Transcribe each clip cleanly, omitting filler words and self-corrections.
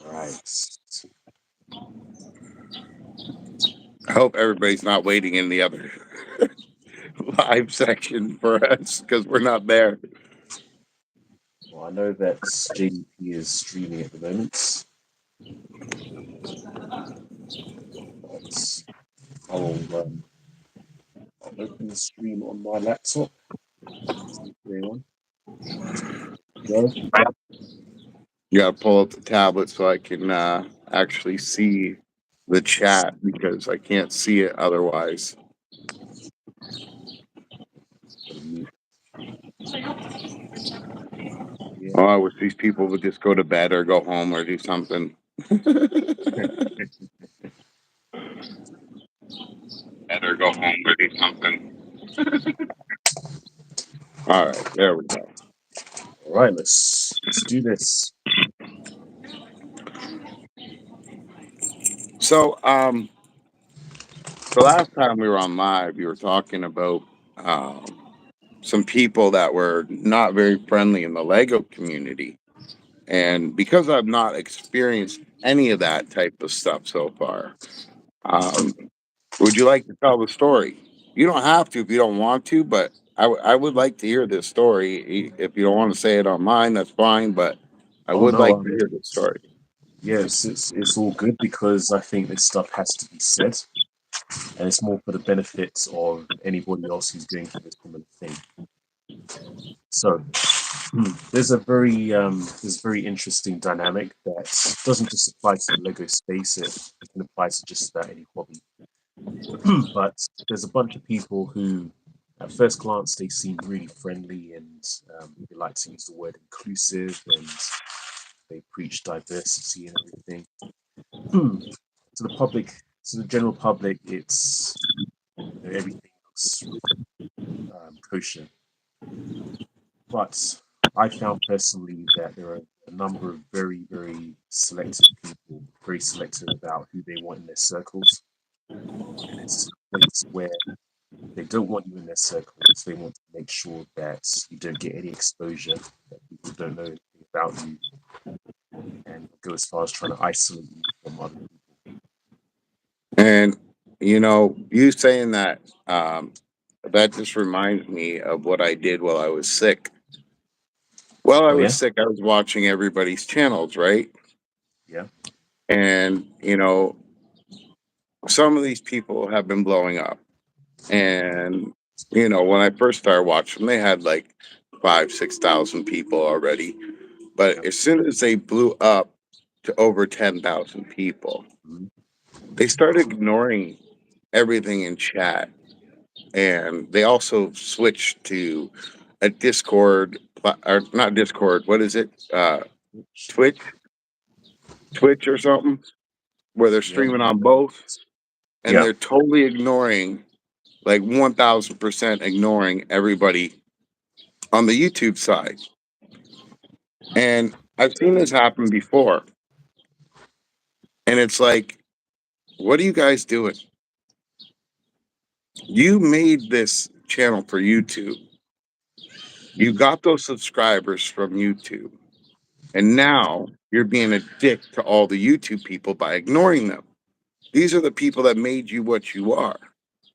Right. I hope everybody's not waiting in the other live section for us because we're not there. Well, I know that JDP is streaming at the moment, but I'll, um, I'll open the stream on my laptop. See if anyone. Go. You gotta pull up the tablet so I can actually see the chat because I can't see it otherwise. Gotta mute. Yeah. Oh, I wish these people would just go to bed or go home or do something. Bed or go home or do something. All right, there we go. All right, let's do this. So, the last time we were on live, you were talking about some people that were not very friendly in the Lego community. And because I've not experienced any of that type of stuff so far, um, would you like to tell the story? You don't have to if you don't want to, but I would like to hear this story. If you don't want to say it online, that's fine, but I Oh would no, like to hear the story. yes, it's all good because I think this stuff has to be said, and it's more for the benefit of anybody else who's going through this similar thing. So there's a very interesting dynamic that doesn't just apply to the Lego space. It can apply to just about any hobby. But there's a bunch of people who, at first glance, they seem really friendly and they like to use the word inclusive and they preach diversity and everything. To the public, to the general public, it's everything looks kosher. But I found personally that there are a number of very, very selective people, very selective about who they want in their circles. And it's to the point where they don't want you in their circles. They want to make sure that you don't get any exposure, that people don't know anything about you, and go as far as trying to isolate you from other people. And you saying that that just reminds me of what I did while I was sick. While I Oh was yeah, sick, I was watching everybody's channels, right? yeah, And some of these people have been blowing up. And when I first started watching, they had like 5, 6,000 people already. But yeah. as soon as they blew up to over 10,000 people, Mhm. they started ignoring everything in chat, and they also switched to a Discord or not Discord. What is it? Twitch, Twitch or something, where they're Yeah, streaming on both, and yeah. they're totally ignoring, like 1,000% ignoring everybody on the YouTube side. And I've seen this happen before, and it's like, what are you guys doing? You made this channel for YouTube. You got those subscribers from YouTube. And now you're being a dick to all the YouTube people by ignoring them. These are the people that made you what you are.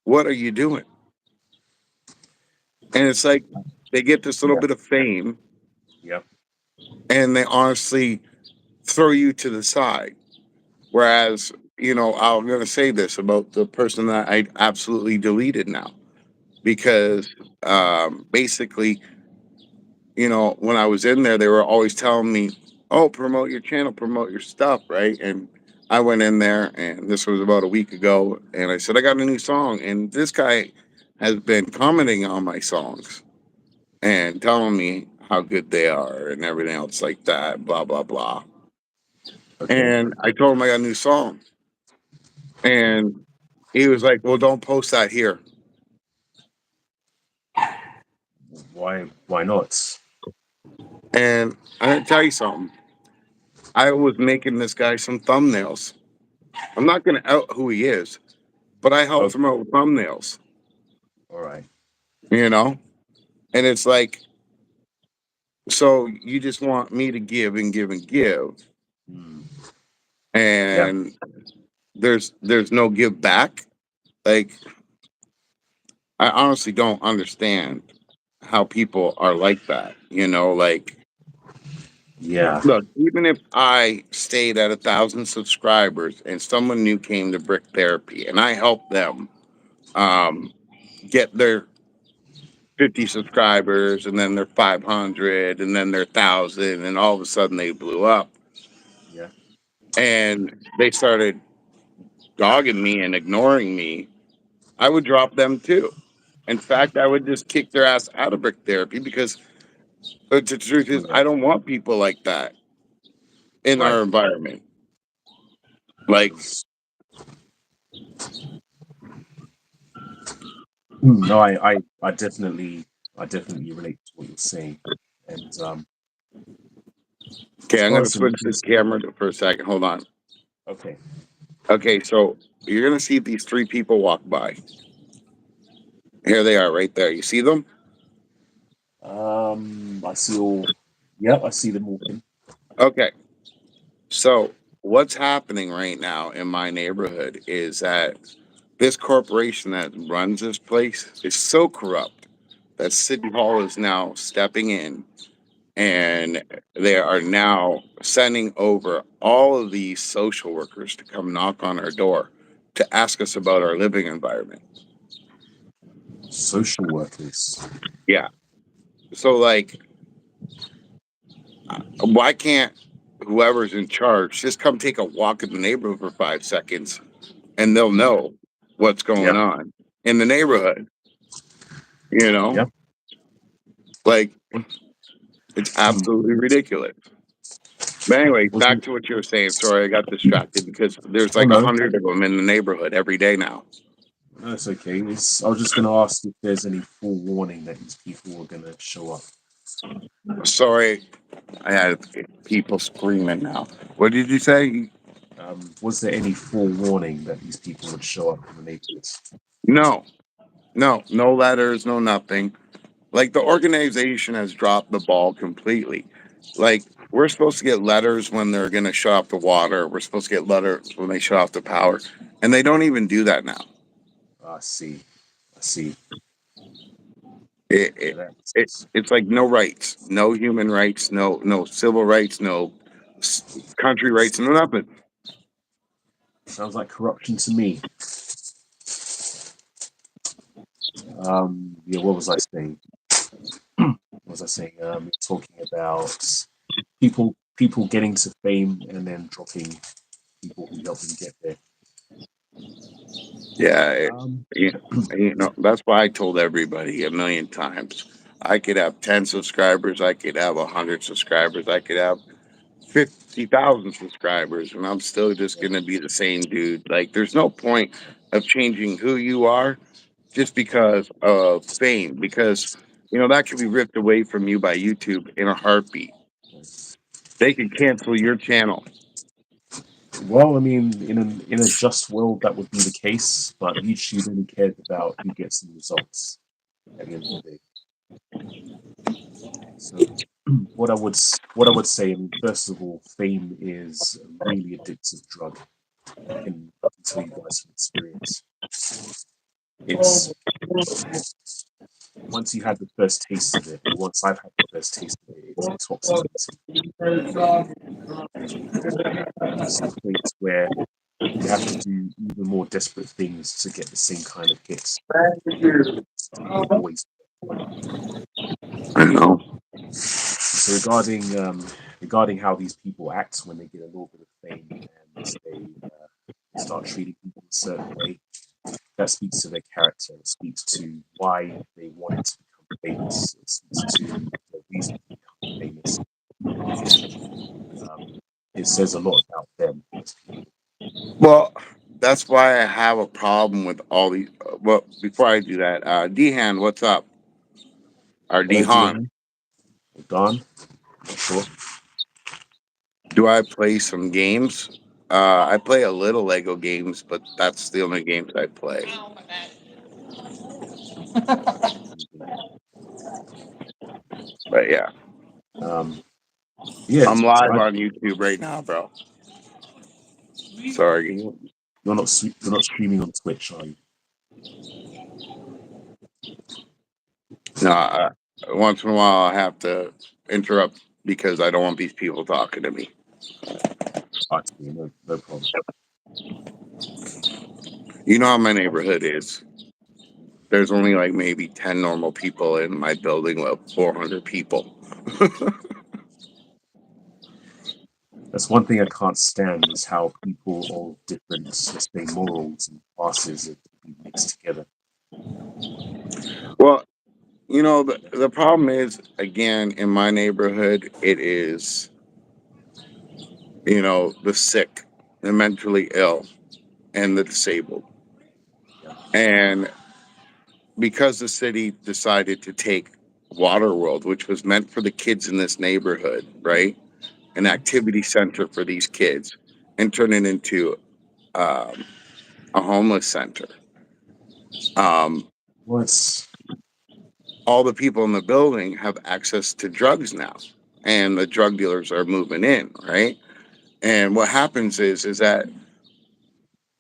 What are you doing? And it's like they get this little Yeah, bit of fame yeah, and they honestly throw you to the side. Whereas, I'm going to say this about the person that I absolutely deleted now because basically, when I was in there, they were always telling me, "Oh, promote your channel, promote your stuff," right? And I went in there, and this was about a week ago, and I said, "I got a new song," and this guy has been commenting on my songs and telling me how good they are and everything else like that, blah blah blah. okay. And I told him I got a new song, and he was like, "Well, don't post that here." Why not? And I'm gonna tell you something. I was making this guy some thumbnails. I'm not gonna out who he is, but I helped him Okay, out with thumbnails, all right. you know? And it's like, So you just want me to give and give and give, Mm. Yeah, and there's no give back. Like, I honestly don't understand how people are like that. Like, yeah, look, even if I stayed at 1,000 subscribers and someone new came to Brick Therapy and I helped them um, get their 50 subscribers and then their 500 and then their 1,000 and all of a sudden they blew up yeah. and they started dogging me and ignoring me, I would drop them too. In fact, I would just kick their ass out of Brick Therapy because the truth Oh, is, yeah. I don't want people like that in Right. our environment. Like, 'Cause- no, I definitely relate to what you're saying. And as okay, I'm far going to as the switch this legacy, camera for a second. Hold on. okay. Okay, so you're going to see these three people walk by. Here they are right there. You see them? I see all. Yep, I see them walking. Okay. So, what's happening right now in my neighborhood is that this corporation that runs this place is so corrupt that City Hall is now stepping in and they are now sending over all of these social workers to come knock on our door to ask us about our living environment. Social workers. Yeah. So, like, why can't whoever's in charge just come take a walk in the neighborhood for 5 seconds and they'll know what's going Yeah, on in the neighborhood? You know, yeah. like, it's Hmm. absolutely ridiculous. But anyway, Was back it? to what you were saying. Sorry, I got distracted because there's Oh like a no, hundred of them in the neighborhood every day now. that's okay. I was just going to ask if there's any forewarning that these people were going to show up. Sorry, I had people screaming now. What did you say? Was there any forewarning that these people would show up in the neighborhoods? No, no letters, no nothing. Like, the organization has dropped the ball completely. Like, we're supposed to get letters when they're going to shut off the water. We're supposed to get letters when they shut off the power, and they don't even do that now. I see. I see. It, Yeah, it, that's it's like no rights, no human rights, no civil rights, no country rights, no nothing. sounds like corruption to me. Yeah, what was I saying? What was I saying? Talking about people getting to fame and then dropping people who help them get there. Yeah, Um, you, that's why I told everybody a million times. I could have 10 subscribers, I could have 100 subscribers, I could have 50,000 subscribers, and I'm still just yeah, gonna be the same dude. Like, there's no point of changing who you are just because of fame, because that could be ripped away from you by YouTube in a heartbeat. They could cancel your channel. well, I mean, in a just world, that would be the case, but YouTube only cared about who gets the results at the end of the day. So, what I would say, I mean, first of all, fame is a really addictive drug. I can tell you guys from experience. It's once you had the first taste of it, or once I've had the first taste of it, it's intoxicating. It's to the point where you have to do even more desperate things to get the same kind of hits. Doesn't always. I know. So regarding how these people act when they get a little bit of fame and they start treating people a certain way, that speaks to their character. It speaks to why they wanted to become famous. It speaks to the reason to become famous. Um, it says a lot about them as people. Well, that's why I have a problem with all these. Well, before I do that, Dehan, what's up? Or Hello, Dehan, Dion. Gone? Not sure. do I play some games? I play a little Lego games, but that's the only games I play. But yeah. Um, yeah, I'm live I, on YouTube right now, bro. Sorry. you're not streaming on Twitch, are you? No, once in a while I have to interrupt because I don't want these people talking to me. Actually, no problem. You know how my neighborhood is. There's only like maybe 10 normal people in my building with 400 people. That's one thing I can't stand is how people of different, let's say, morals and classes are be mixed together. Well, the problem is, again, in my neighborhood, it is, the sick, the mentally ill, and the disabled. Yeah. And because the city decided to take Waterworld, which was meant for the kids in this neighborhood, right? An activity center for these kids, and turn it into um, a homeless center. Um, What's all the people in the building have access to drugs now, and the drug dealers are moving in, right? And what happens is that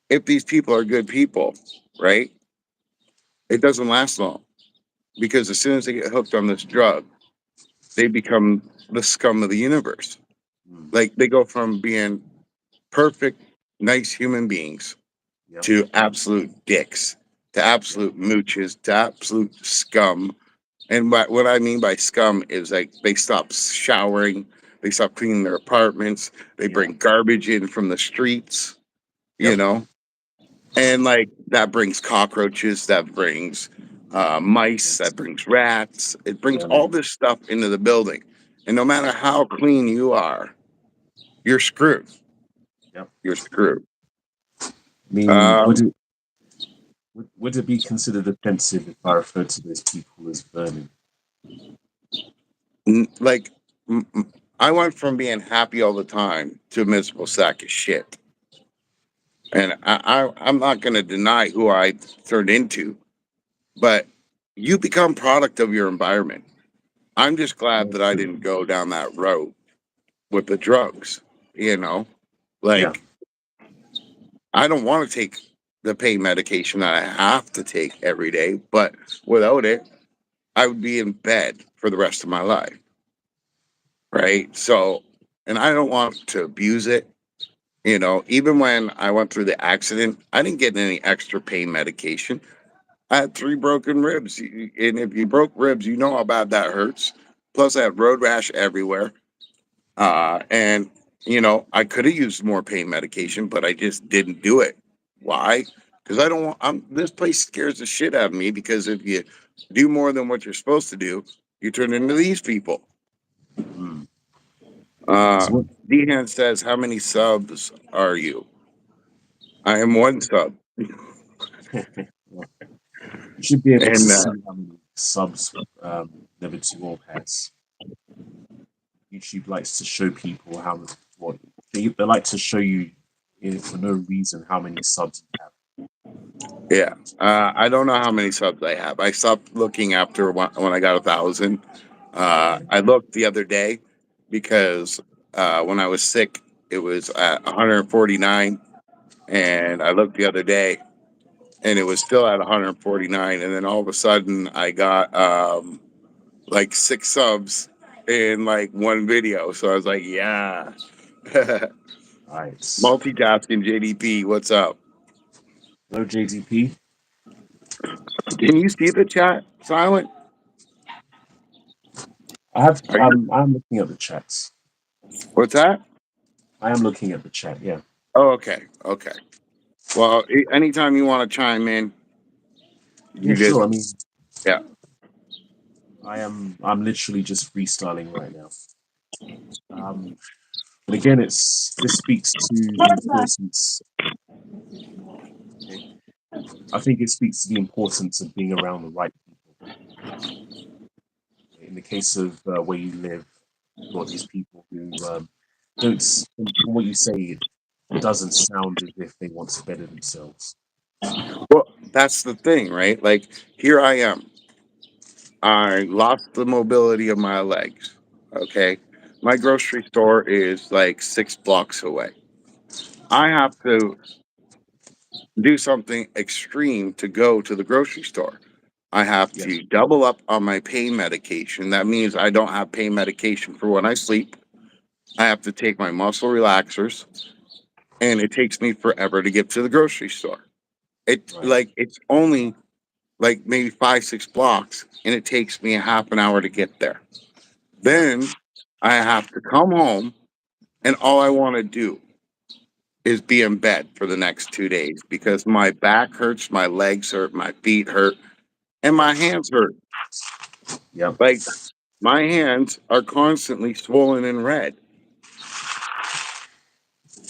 if these people are good people, right, it doesn't last long because as soon as they get hooked on this drug, they become the scum of the universe. mm, Like they go from being perfect, nice human beings yep, to absolute dicks, to yep, absolute mooches, to absolute scum. And what I mean by scum is like they stop showering, they stop cleaning their apartments, they yeah, bring garbage in from the streets, you yep, know, and like that brings cockroaches, that brings mice, yes, that brings rats, it brings yeah, all man, this stuff into the building. And no matter how clean you are, you're screwed. yep. You're screwed. I mean, Um, would it be considered offensive if I referred to those people as vermin? like I went from being happy all the time to a miserable sack of shit. And I'm not going to deny who I turned into, but you become product of your environment. I'm just glad That's that I true. didn't go down that road with the drugs, you know? Yeah, Like, I don't want to take the pain medication that I have to take every day, but without it, I would be in bed for the rest of my life, right? So, and I don't want to abuse it. Even when I went through the accident, I didn't get any extra pain medication. I had 3 broken ribs. And if you broke ribs, you know how bad that hurts. Plus, I had road rash everywhere. And, I could have used more pain medication, but I just didn't do it. Why? Because I don't want, this place scares the shit out of me because if you do more than what you're supposed to do, you turn into these people. mm. Uh, So what? Dehan says, how many subs are you? I am one sub. You should be able to And see how many subs never2old has. YouTube likes to show people how what they like to show you for no reason how many subs you have. yeah, I don't know how many subs I have. I stopped looking after when I got 1,000. Yeah, I looked the other day because when I was sick, it was at 149. And I looked the other day and it was still at 149. And then all of a sudden, I got like 6 subs in like one video. So I was like, yeah. right. Multitasking JDP, what's up? Hello, JTP. Can you see the chat, Silent? Are you? I'm looking at the chats. What's that? I am looking at the chat. Yeah. Oh, okay. Okay. Well, anytime you want to chime in, Yeah, you just, sure. I mean, yeah. I'm literally just freestyling right now. Um, but again, this speaks to the importance. Okay, I think it speaks to the importance of being around the right people. In the case of where you live, you've got these people who don't. From what you say, it doesn't sound as if they want to better themselves. Well, that's the thing, right? Like, here I am. I lost the mobility of my legs. Okay. My grocery store is like 6 blocks away. I have to do something extreme to go to the grocery store. I have Yeah. to double up on my pain medication. That means I don't have pain medication for when I sleep. I have to take my muscle relaxers, and it takes me forever to get to the grocery store. Right. It's only like maybe 5, 6 blocks, and it takes me a half an hour to get there. Yeah. Then I have to come home, and all I want to do is be in bed for the next 2 days because my back hurts, my legs hurt, my feet hurt, and Yeah. my hands hurt. Yeah. Like my hands are constantly swollen and red.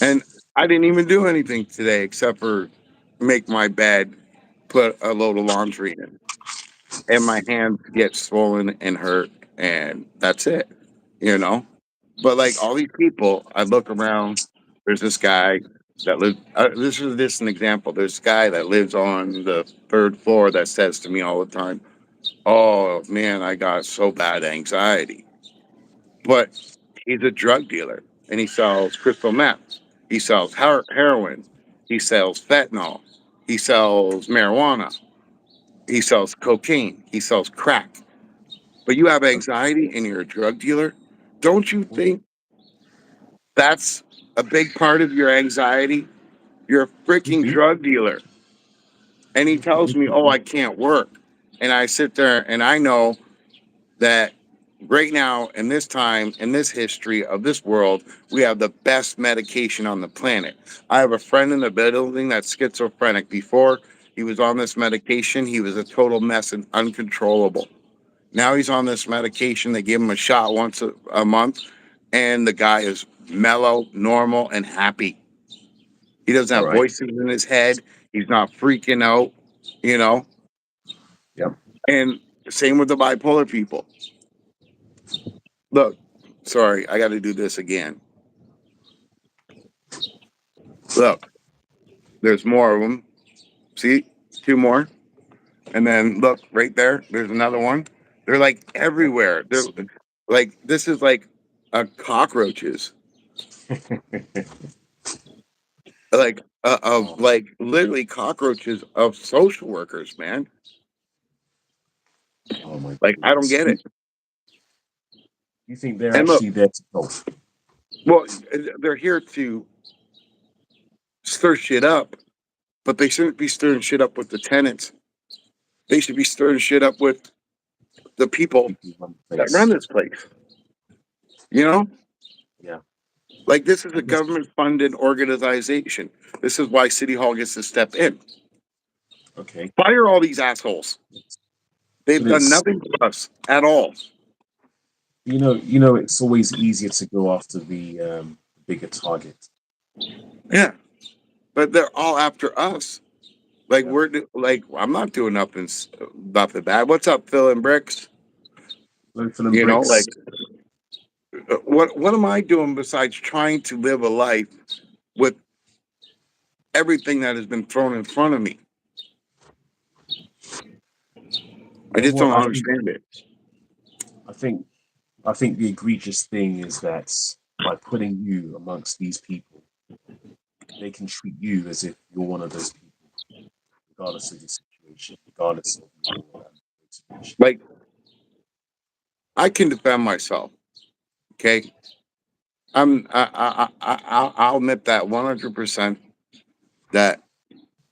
And I didn't even do anything today except for make my bed, put a load of laundry in, and my hands get swollen and hurt, and that's it, you know? But like all these people, I look around, there's this guy that lives, this is just an example. There's a guy that lives on the third floor that says to me all the time, "Oh man, I got so bad anxiety." But he's a drug dealer and he sells crystal meth. He sells heroin. He sells fentanyl. He sells marijuana. He sells cocaine. He sells crack. But you have anxiety and you're a drug dealer. Don't you think that's a big part of your anxiety? You're a Could freaking be. drug dealer. And he tells It me, could "Oh, be. I can't work." And I sit there and I know that right now, in this time, in this history of this world, we have the best medication on the planet. I have a friend in the building that's schizophrenic. Before he was on this medication, he was a total mess and uncontrollable. Now he's on this medication. They give him a shot once a month, and the guy is mellow, normal, and happy. He doesn't All have right. voices in his head. He's not freaking out, you know? Yeah. And same with the bipolar people. Look, sorry, I got to do this again. Look, there's more of them. See, 2 more. And then look right there, there's another one. They're like Yeah. everywhere. They're See? like, this is like cockroaches. Like of Oh, like literally cockroaches of social workers, man. oh my Like I don't goodness. get it. You think they're And look, actually there to help? well, they're here to stir shit up, but they shouldn't be stirring shit up with the tenants. They should be stirring shit up with the people People who run the that run place. this place. You know, Yeah. like this is I a guess. government funded organization. This is why City Hall gets to step in. Okay. Fire all these assholes. They've But done it's nothing for us at all. it's always easier to go after the bigger target. Yeah, but they're all after us. Like Yeah. like I'm not doing nothing bad. What's up, Phil and Bricks? Local and You know, bricks. like what am I doing besides trying to live a life with everything that has been thrown in front of me? I just Well, don't understand it. I think I think the egregious thing is that by putting you amongst these people, they can treat you as if you're one of those people, regardless of your situation, regardless of your motivation. Like I can defend myself. Okay, I'll admit that 100% that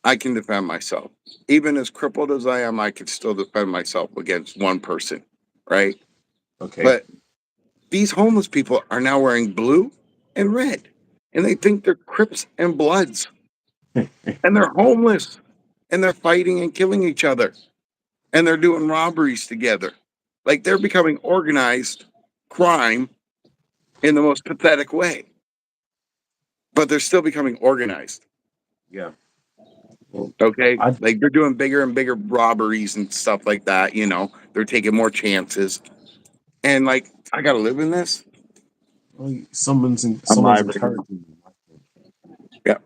I can defend myself. Even as crippled as I am, I can still defend myself against one person, right? Okay. But these homeless people are now wearing blue and red, and they think they're Crips and Bloods, and they're homeless, and they're fighting and killing each other, and they're doing robberies together. Like they're becoming organized crime in the most pathetic way, but they're still becoming organized. Yeah. Well, Okay, I like they're doing bigger and bigger robberies and stuff like that. You know, they're taking more chances, and like I gotta live in this. well, I'm someone's live right now. encouraging them. I think Yeah,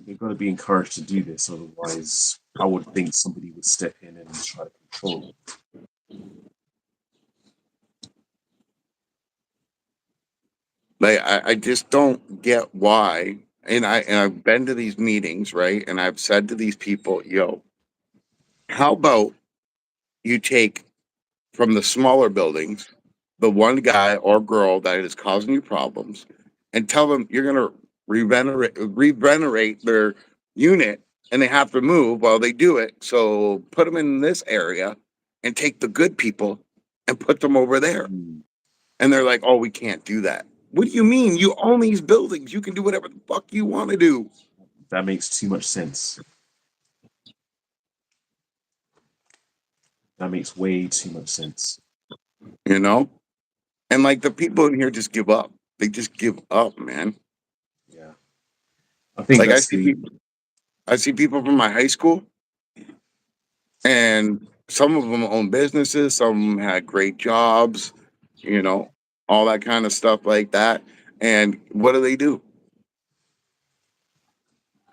they've got to be encouraged to do this. Otherwise, I would think somebody would step in and try to control it. Like I just don't get why. And I've been to these meetings, right? And I've said to these people, yo, how about you take from the smaller buildings the one guy or girl that is causing you problems and tell them you're gonna regenerate their unit and they have to move while they do it. So put them in this area and take the good people and put them over there. Mm, And they're like, oh, we can't do that. What do you mean? You own these buildings. You can do whatever the fuck you want to do, that makes too much sense. That makes way too much sense. you know? And like the people in here just give up. They just give up, man. Yeah, I think Like that's the I see people from my high school, and some of them own businesses, some of them had great jobs, you know, all that kind of stuff like that. And what do?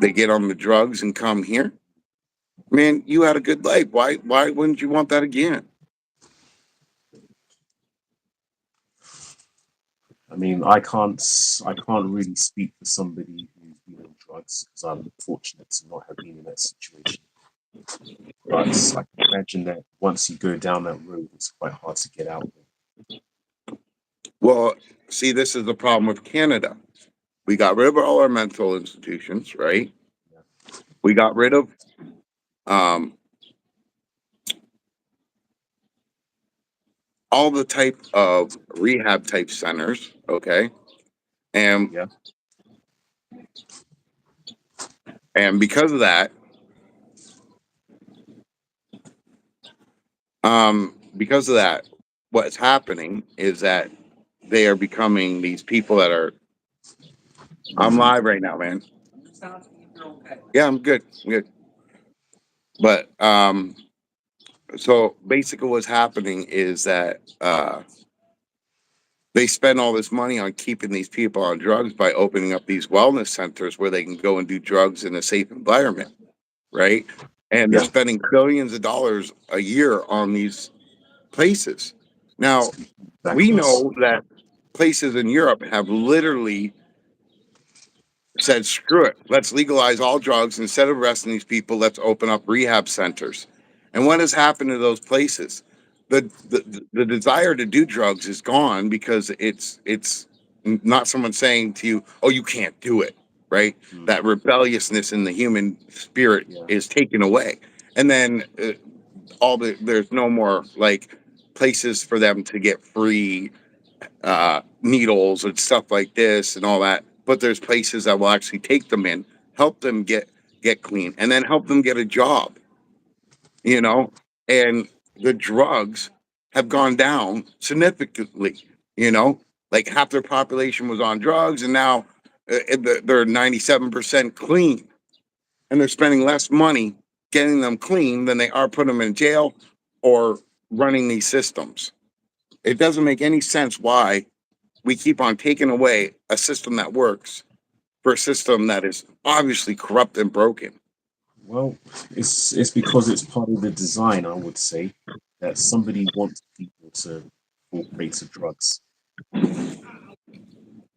They get on the drugs and come here. Man, you had a good life. Why wouldn't you want that again? I mean, I can't really speak for somebody who's been on drugs because I'm fortunate to not have been in that situation. But I can imagine that once you go down that road, it's quite hard to get out of it. Well, see, this is the problem with Canada. We got rid of all our mental institutions, right? Yeah. We got rid of um, all the type of rehab type centers, okay? And Yeah. and because of that, because of that, what's happening is that they are becoming these people that are. I'm live right now, man. Yeah, I'm good. I'm good. But so basically, what's happening is that they spend all this money on keeping these people on drugs by opening up these wellness centers where they can go and do drugs in a safe environment, right? And they're Yeah. spending billions of dollars a year on these places. Now, It's we backwards. know that places in Europe have literally said, screw it, let's legalize all drugs. Instead of arresting these people, let's open up rehab centers. And what has happened to those places? The desire to do drugs is gone because it's not someone saying to you, oh, you can't do it, right? Mm, That rebelliousness in the human spirit yeah. is taken away. And then there's no more like places for them to get free needles and stuff like this and all that. But there's places that will actually take them in, help them get clean, and then help them get a job. You know, and the drugs have gone down significantly. You know, like half their population was on drugs, and now they're 97% clean, and they're spending less money getting them clean than they are putting them in jail or running these systems. It doesn't make any sense why we keep on taking away a system that works for a system that is obviously corrupt and broken. Well, it's because it's part of the design, I would say, that somebody wants people to fall prey to drugs.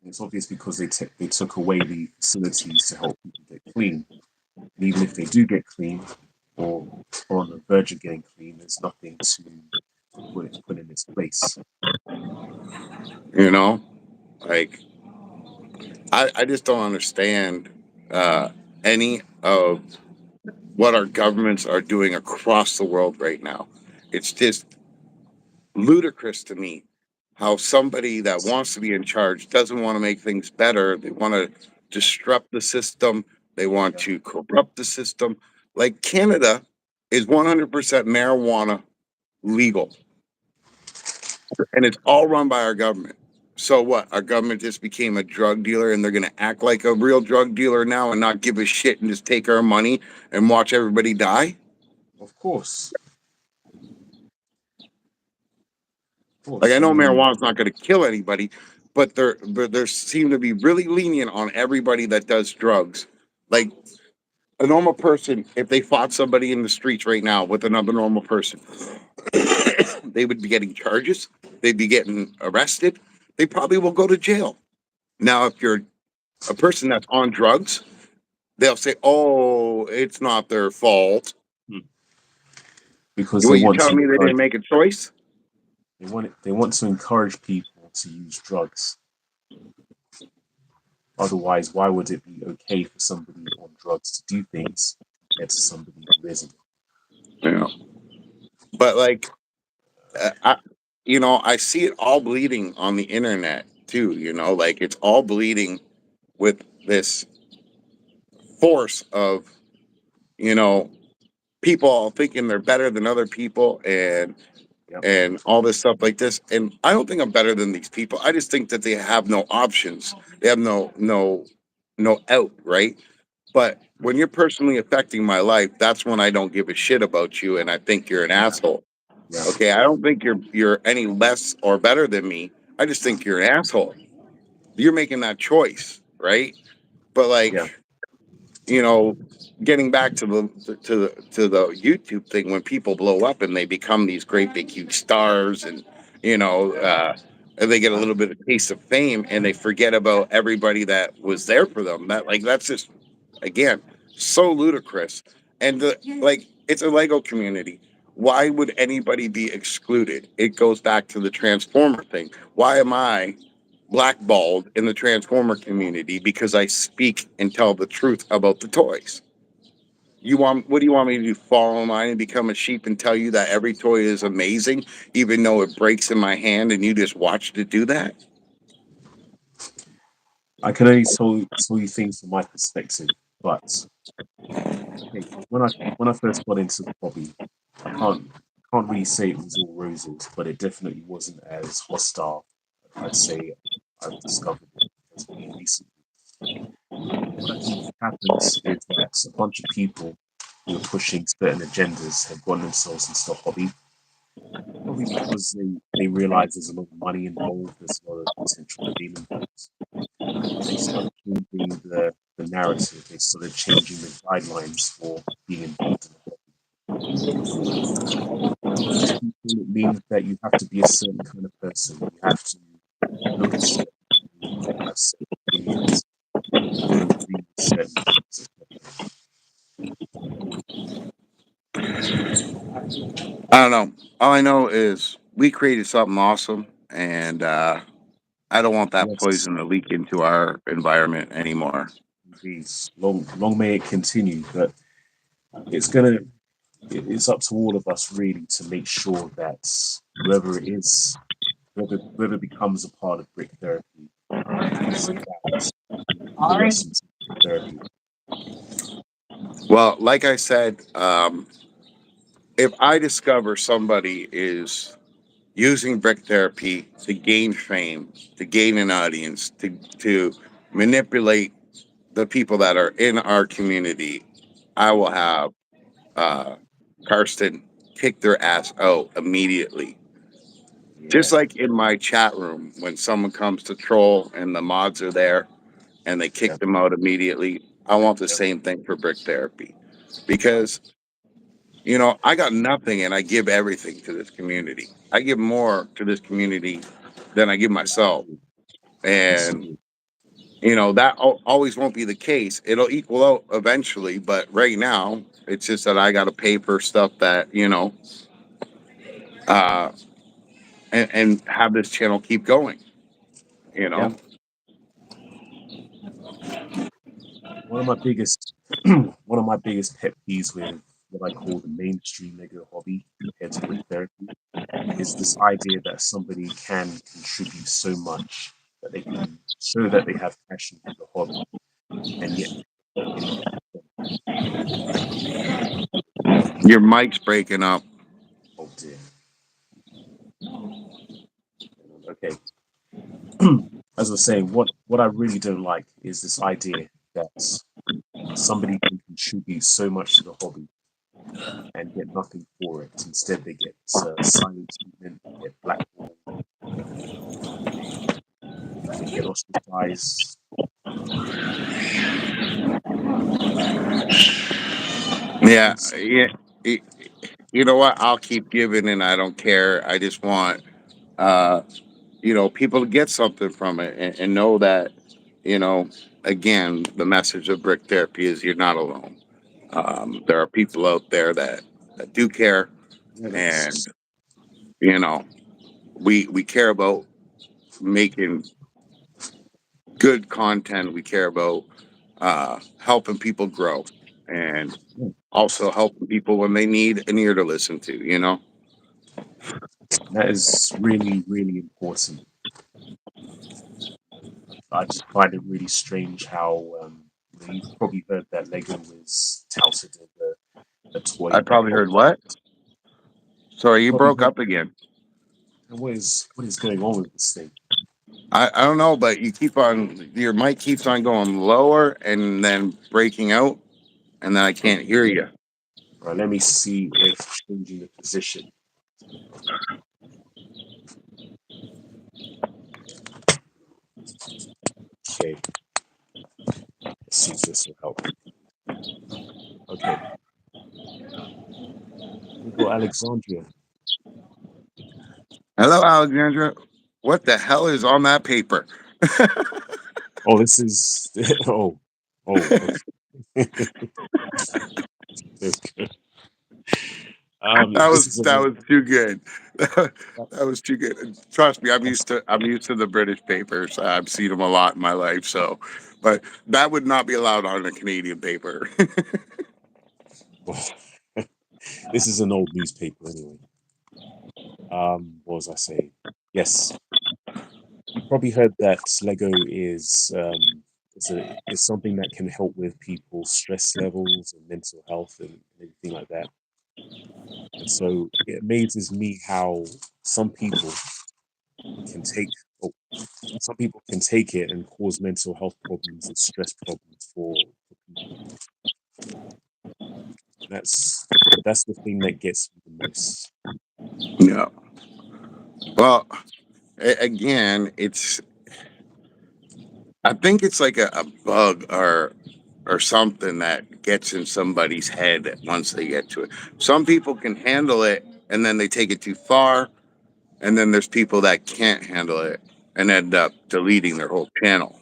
And it's obvious because they took away the facilities to help people get clean. And even if they do get clean or on the verge of getting clean, there's nothing to put in its place. You know, like I just don't understand any of what our governments are doing across the world right now. It's just ludicrous to me how somebody that wants to be in charge doesn't want to make things better. They want to disrupt the system. They want Yeah. to corrupt the system. Like Canada is 100% marijuana legal, and it's all run by our government. So what? Our government just became a drug dealer, and they're going to act like a real drug dealer now and not give a shit and just take our money and watch everybody die? Of course. Of Like I course. I know mean, marijuana's not going to kill anybody, but they're seem to be really lenient on everybody that does drugs. Like a normal person, if they fought somebody in the streets right now with another normal person, they would be getting charges. They'd be getting arrested. They probably will go to jail. Now, if you're a person that's on drugs, they'll say, "Oh, it's not their fault." Hmm. Because they What you want to telling me they encourage didn't make a choice? they want to encourage people to use drugs. Otherwise, why would it be okay for somebody on drugs to do things compared to somebody who isn't? Yeah. But like, I, I see it all bleeding on the internet too. Like it's all bleeding with this force of you know people all thinking they're better than other people Yep. and all this stuff like this. And I don't think I'm better than these people. I just think that they have no options. They have no out, right? But when you're personally affecting my life, that's when I don't give a shit about you and I think you're an asshole. Yeah. Okay, I don't think you're any less or better than me. I just think you're an asshole. You're making that choice, right? But Yeah. like, you know, getting back to the YouTube thing, when people blow up and they become these great big huge stars, and you know, and they get a little bit of taste of fame, and they forget about everybody that was there for them. That's just again so ludicrous. And like it's a Lego community. Why would anybody be excluded? It goes back to the Transformer thing. Why am I blackballed in the Transformer community because I speak and tell the truth about the toys? What do you want me to do? Fall in line and become a sheep and tell you that every toy is amazing, even though it breaks in my hand and you just watched it do that? I can only tell you things from my perspective, but okay, when I first got into the hobby, I can't really say it was all roses, but it definitely wasn't as hostile. I'd say I've discovered it as being recently. What I think happens is that a bunch of people who are pushing certain agendas have gotten themselves into the hobby, probably because they realize there's a lot of money involved, there's a lot of potential fame involved, and they started changing the narrative, they started changing the guidelines for being involved in the hobby. For most people, it means that you have to be a certain kind of person, you have to look a certain way, you have certain opinions, or agree with certain things. I don't know. All I know is we created something awesome, and I don't want that Yes, poison to leak into our environment anymore. indeed. Long may it continue, but it's gonna it's up to all of us really to make sure that whoever it is, whoever becomes a part of brick therapy, is about the essence of brick therapy. Well, like I said, if I discover somebody is using brick therapy to gain fame, to gain an audience, to manipulate the people that are in our community, I will have uh, Karsten kick their ass out immediately. Just Yeah, like in my chat room, when someone comes to troll and the mods are there and they yeah, kick them out immediately, I want the yeah, same thing for brick therapy. Because I got nothing and I give everything to this community. I give more to this community than I give yes, myself. you do. Yes, you And, do. that always won't be the case. It'll equal out eventually. But right now, it's just that I got to pay for stuff that, uh, and have this channel keep going, you Yeah, know? one of my biggest one of my biggest pet peeves with what I call the mainstream Lego hobby compared to brick therapy is this idea that somebody can contribute so much that they can show that they have passion for the hobby and yet not get anything from Your mic's breaking up. it. Oh dear. Okay. As I was saying, what I really don't like is this idea that somebody can contribute so much to the hobby and get nothing for it. Instead, they get silent treatment, they get blackballed, they get ostracized. Yeah, It's yeah. y- You know what? I'll keep giving and I don't care. I just want, uh, people to get something from it and know that. you know, again, the message of brick therapy is you're not alone. There are people out there that do care, and Yes. you know, we care about making good content. We care about helping people grow, and also helping people when they need an ear to listen to. You know. That is really, really important. I just find it really strange how you've probably heard that Lego was touted as a I toy that probably heard helps. what? Sorry, you Probably broke heard up again. what is going on with this thing? I don't know, but you keep on your mic keeps on going lower and then breaking out, and then I can't Okay, hear you. right. Let me see if changing the position. Okay, let's see if this will help. Okay, we've got Alexandria. Hello, Alexandra. What the hell is on that paper? Oh, this is okay. This is That a was too good. That was too good. Trust me, I'm used to the British papers. I've seen them a lot in my life. So, but that would not be allowed on a Canadian paper. this is an old newspaper anyway. What was I saying? Yes, you probably heard that Lego is something that can help with people's stress levels and mental health and everything like that. And so it amazes me how some people can take oh, some people can take it and cause mental health problems and stress problems for people. That's the thing that gets me the most. Yeah. Well, again, I think it's like a bug or something that gets in somebody's head once they get to it. Some people can handle it and then they take it too far, and then there's people that can't handle it and end up deleting their whole channel,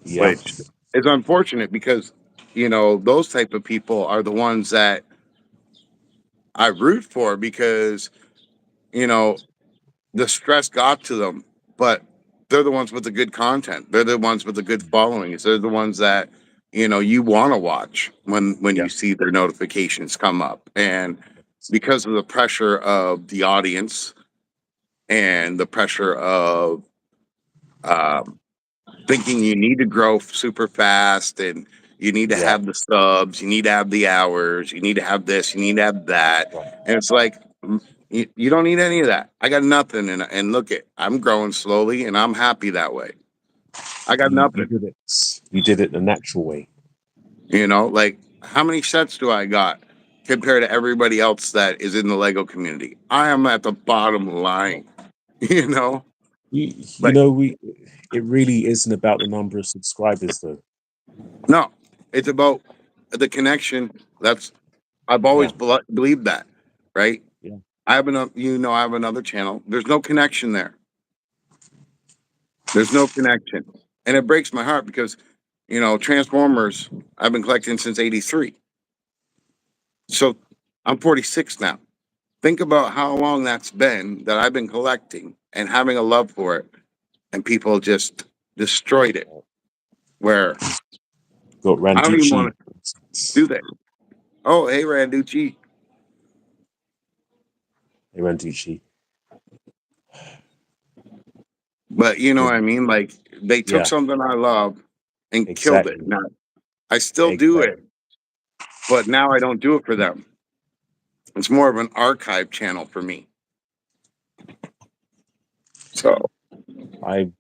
Yeah, which is unfortunate because those type of people are the ones that I root for because you know the stress got to them, but they're the ones with the good content. They're the ones with the good followings. They're the ones that you want to watch when yeah, you see their notifications come up. And because of the pressure of the audience and the pressure of um, thinking you need to grow super fast and you need to yeah, have the subs, you need to have the hours, you need to have this, you need to have that. right. And it's like, you don't need any of that. I got nothing. And look it, I'm growing slowly and I'm happy that way. I got You nothing. did it. You did it the natural way. Like how many sets do I got compared to everybody else that is in the Lego community? I am at the bottom line, you know? You Like, know, it really isn't about the number of subscribers, though. no, it's about the connection. I've Yeah, always believed that, right? yeah, I have I have another channel. There's no connection there. There's no connection. And it breaks my heart because, Transformers, I've been collecting since 83. So I'm 46 now. Think about how long that's been that I've been collecting and having a love for it. And people just destroyed it. Where got I don't even Randucci. want to do that. Oh, hey, Randucci. Hey, Randucci. But you know There's- what I mean? Like they took Yeah, something I love and killed it. exactly, Now I still do it, exactly. but now I don't do it for them. It's more of an archive channel for me. So I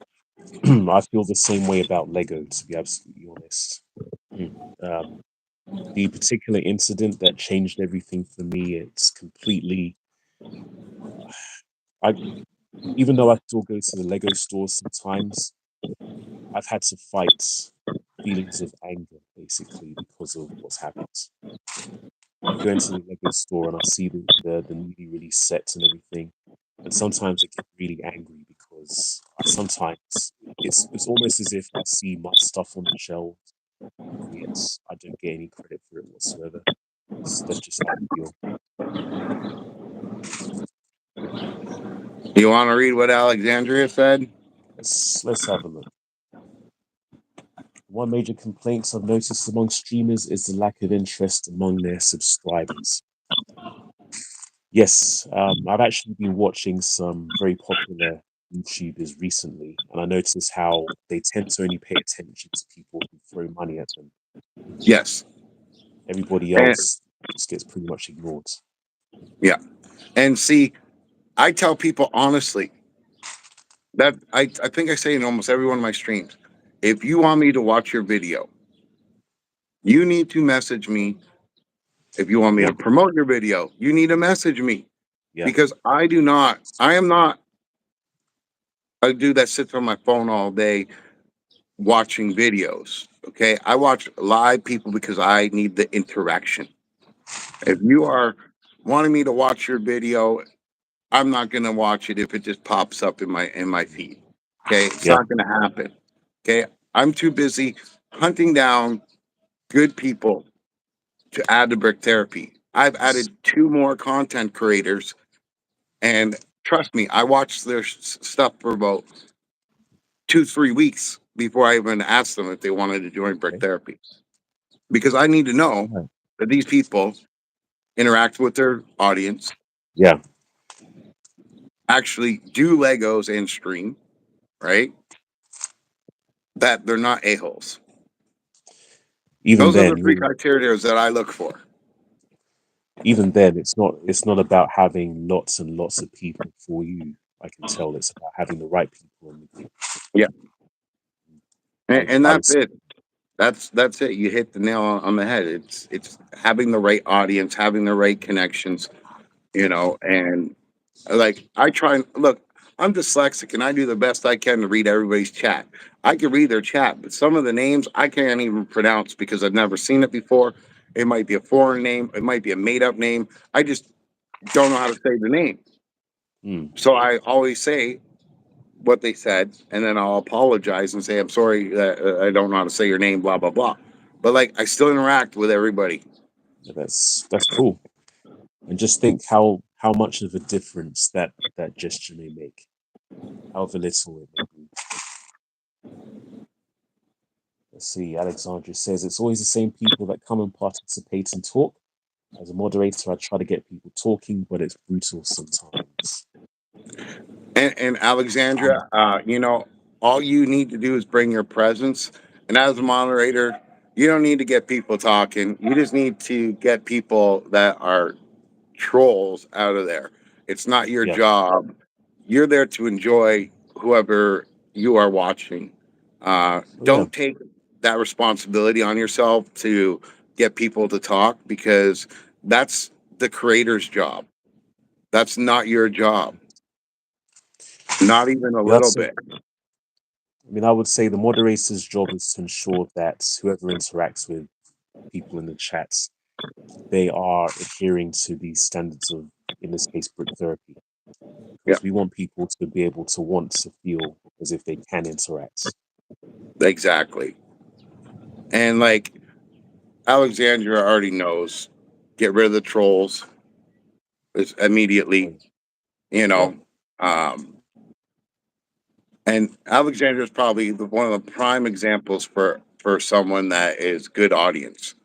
I feel the same way about Lego, to be absolutely honest. Mm. Um, the particular incident that changed everything for me, it's completely. I Even though I still go to the Lego store sometimes, I've had to fight feelings of anger basically because of what's happened. I go into the Lego store and I see the newly released sets and everything, and sometimes I get really angry because I sometimes it's almost as if I see my stuff on the shelf, and yet I don't get any credit for it whatsoever. That's just how I feel. You want to read what Alexandria said? Let's have a look. One major complaint I've noticed among streamers is the lack of interest among their subscribers. Yes, I've actually been watching some very popular YouTubers recently, and I noticed how they tend to only pay attention to people who throw money at them. Yes. Everybody And else just gets pretty much ignored. yeah. And see, I tell people honestly that I think I say in almost every one of my streams, if you want me to watch your video, you need to message me. If you want me Yeah, to promote your video, you need to message me yeah, because I am not a dude that sits on my phone all day watching videos. Okay. I watch live people because I need the interaction. If you are wanting me to watch your video, I'm not gonna watch it if it just pops up in my feed. Okay. It's yeah. not gonna happen. Okay. I'm too busy hunting down good people to add to brick therapy. I've added two more content creators, and trust me, I watched their stuff for about 2, 3 weeks before I even asked them if they wanted to join brick Okay. therapy because I need to know Right. that these people interact with their audience, Yeah. actually do Legos and stream, right? That they're not a-holes. Even Those are the then, three you criteria that I look for. even then, it's not about having lots and lots of people for you. I can tell it's about having the right people in with you. Yeah. And I would that's say, it. That's it. You hit the nail on the head. It's having the right audience, having the right connections, and like I try and look, I'm dyslexic and I do the best I can to read everybody's chat. I can read their chat, but some of the names I can't even pronounce because I've never seen it before. It might be a foreign name, it might be a made up name. I just don't know how to say the name. mm, So I always say what they said, and then I'll apologize and say, I'm sorry that I don't know how to say your name, blah, blah, blah. But like, I still interact with everybody. that's cool. And just think how much of a difference that gesture may make, however little it may be. Let's see. Alexandra says it's always the same people that come and participate and talk. As a moderator, I try to get people talking, but it's brutal sometimes. And Alexandra, all you need to do is bring your presence. And as a moderator, you don't need to get people talking. You just need to get people that are trolls out of there. It's not your Yeah. job. You're there to enjoy whoever you are watching. Oh yeah. Don't take that responsibility on yourself to get people to talk because that's the creator's job. That's not your job, not even a Yeah. little So bit. I mean, I would say the moderator's job is to ensure that whoever interacts with people in the chats, they are adhering to the standards of, in this case, brick therapy, Yeah, because we want people to be able to want to feel as if they can interact. exactly. And like Alexandra already knows, get rid of the trolls immediately, Oh, you yeah. know. Um, And Alexandra is probably one of the prime examples for someone that is good audience.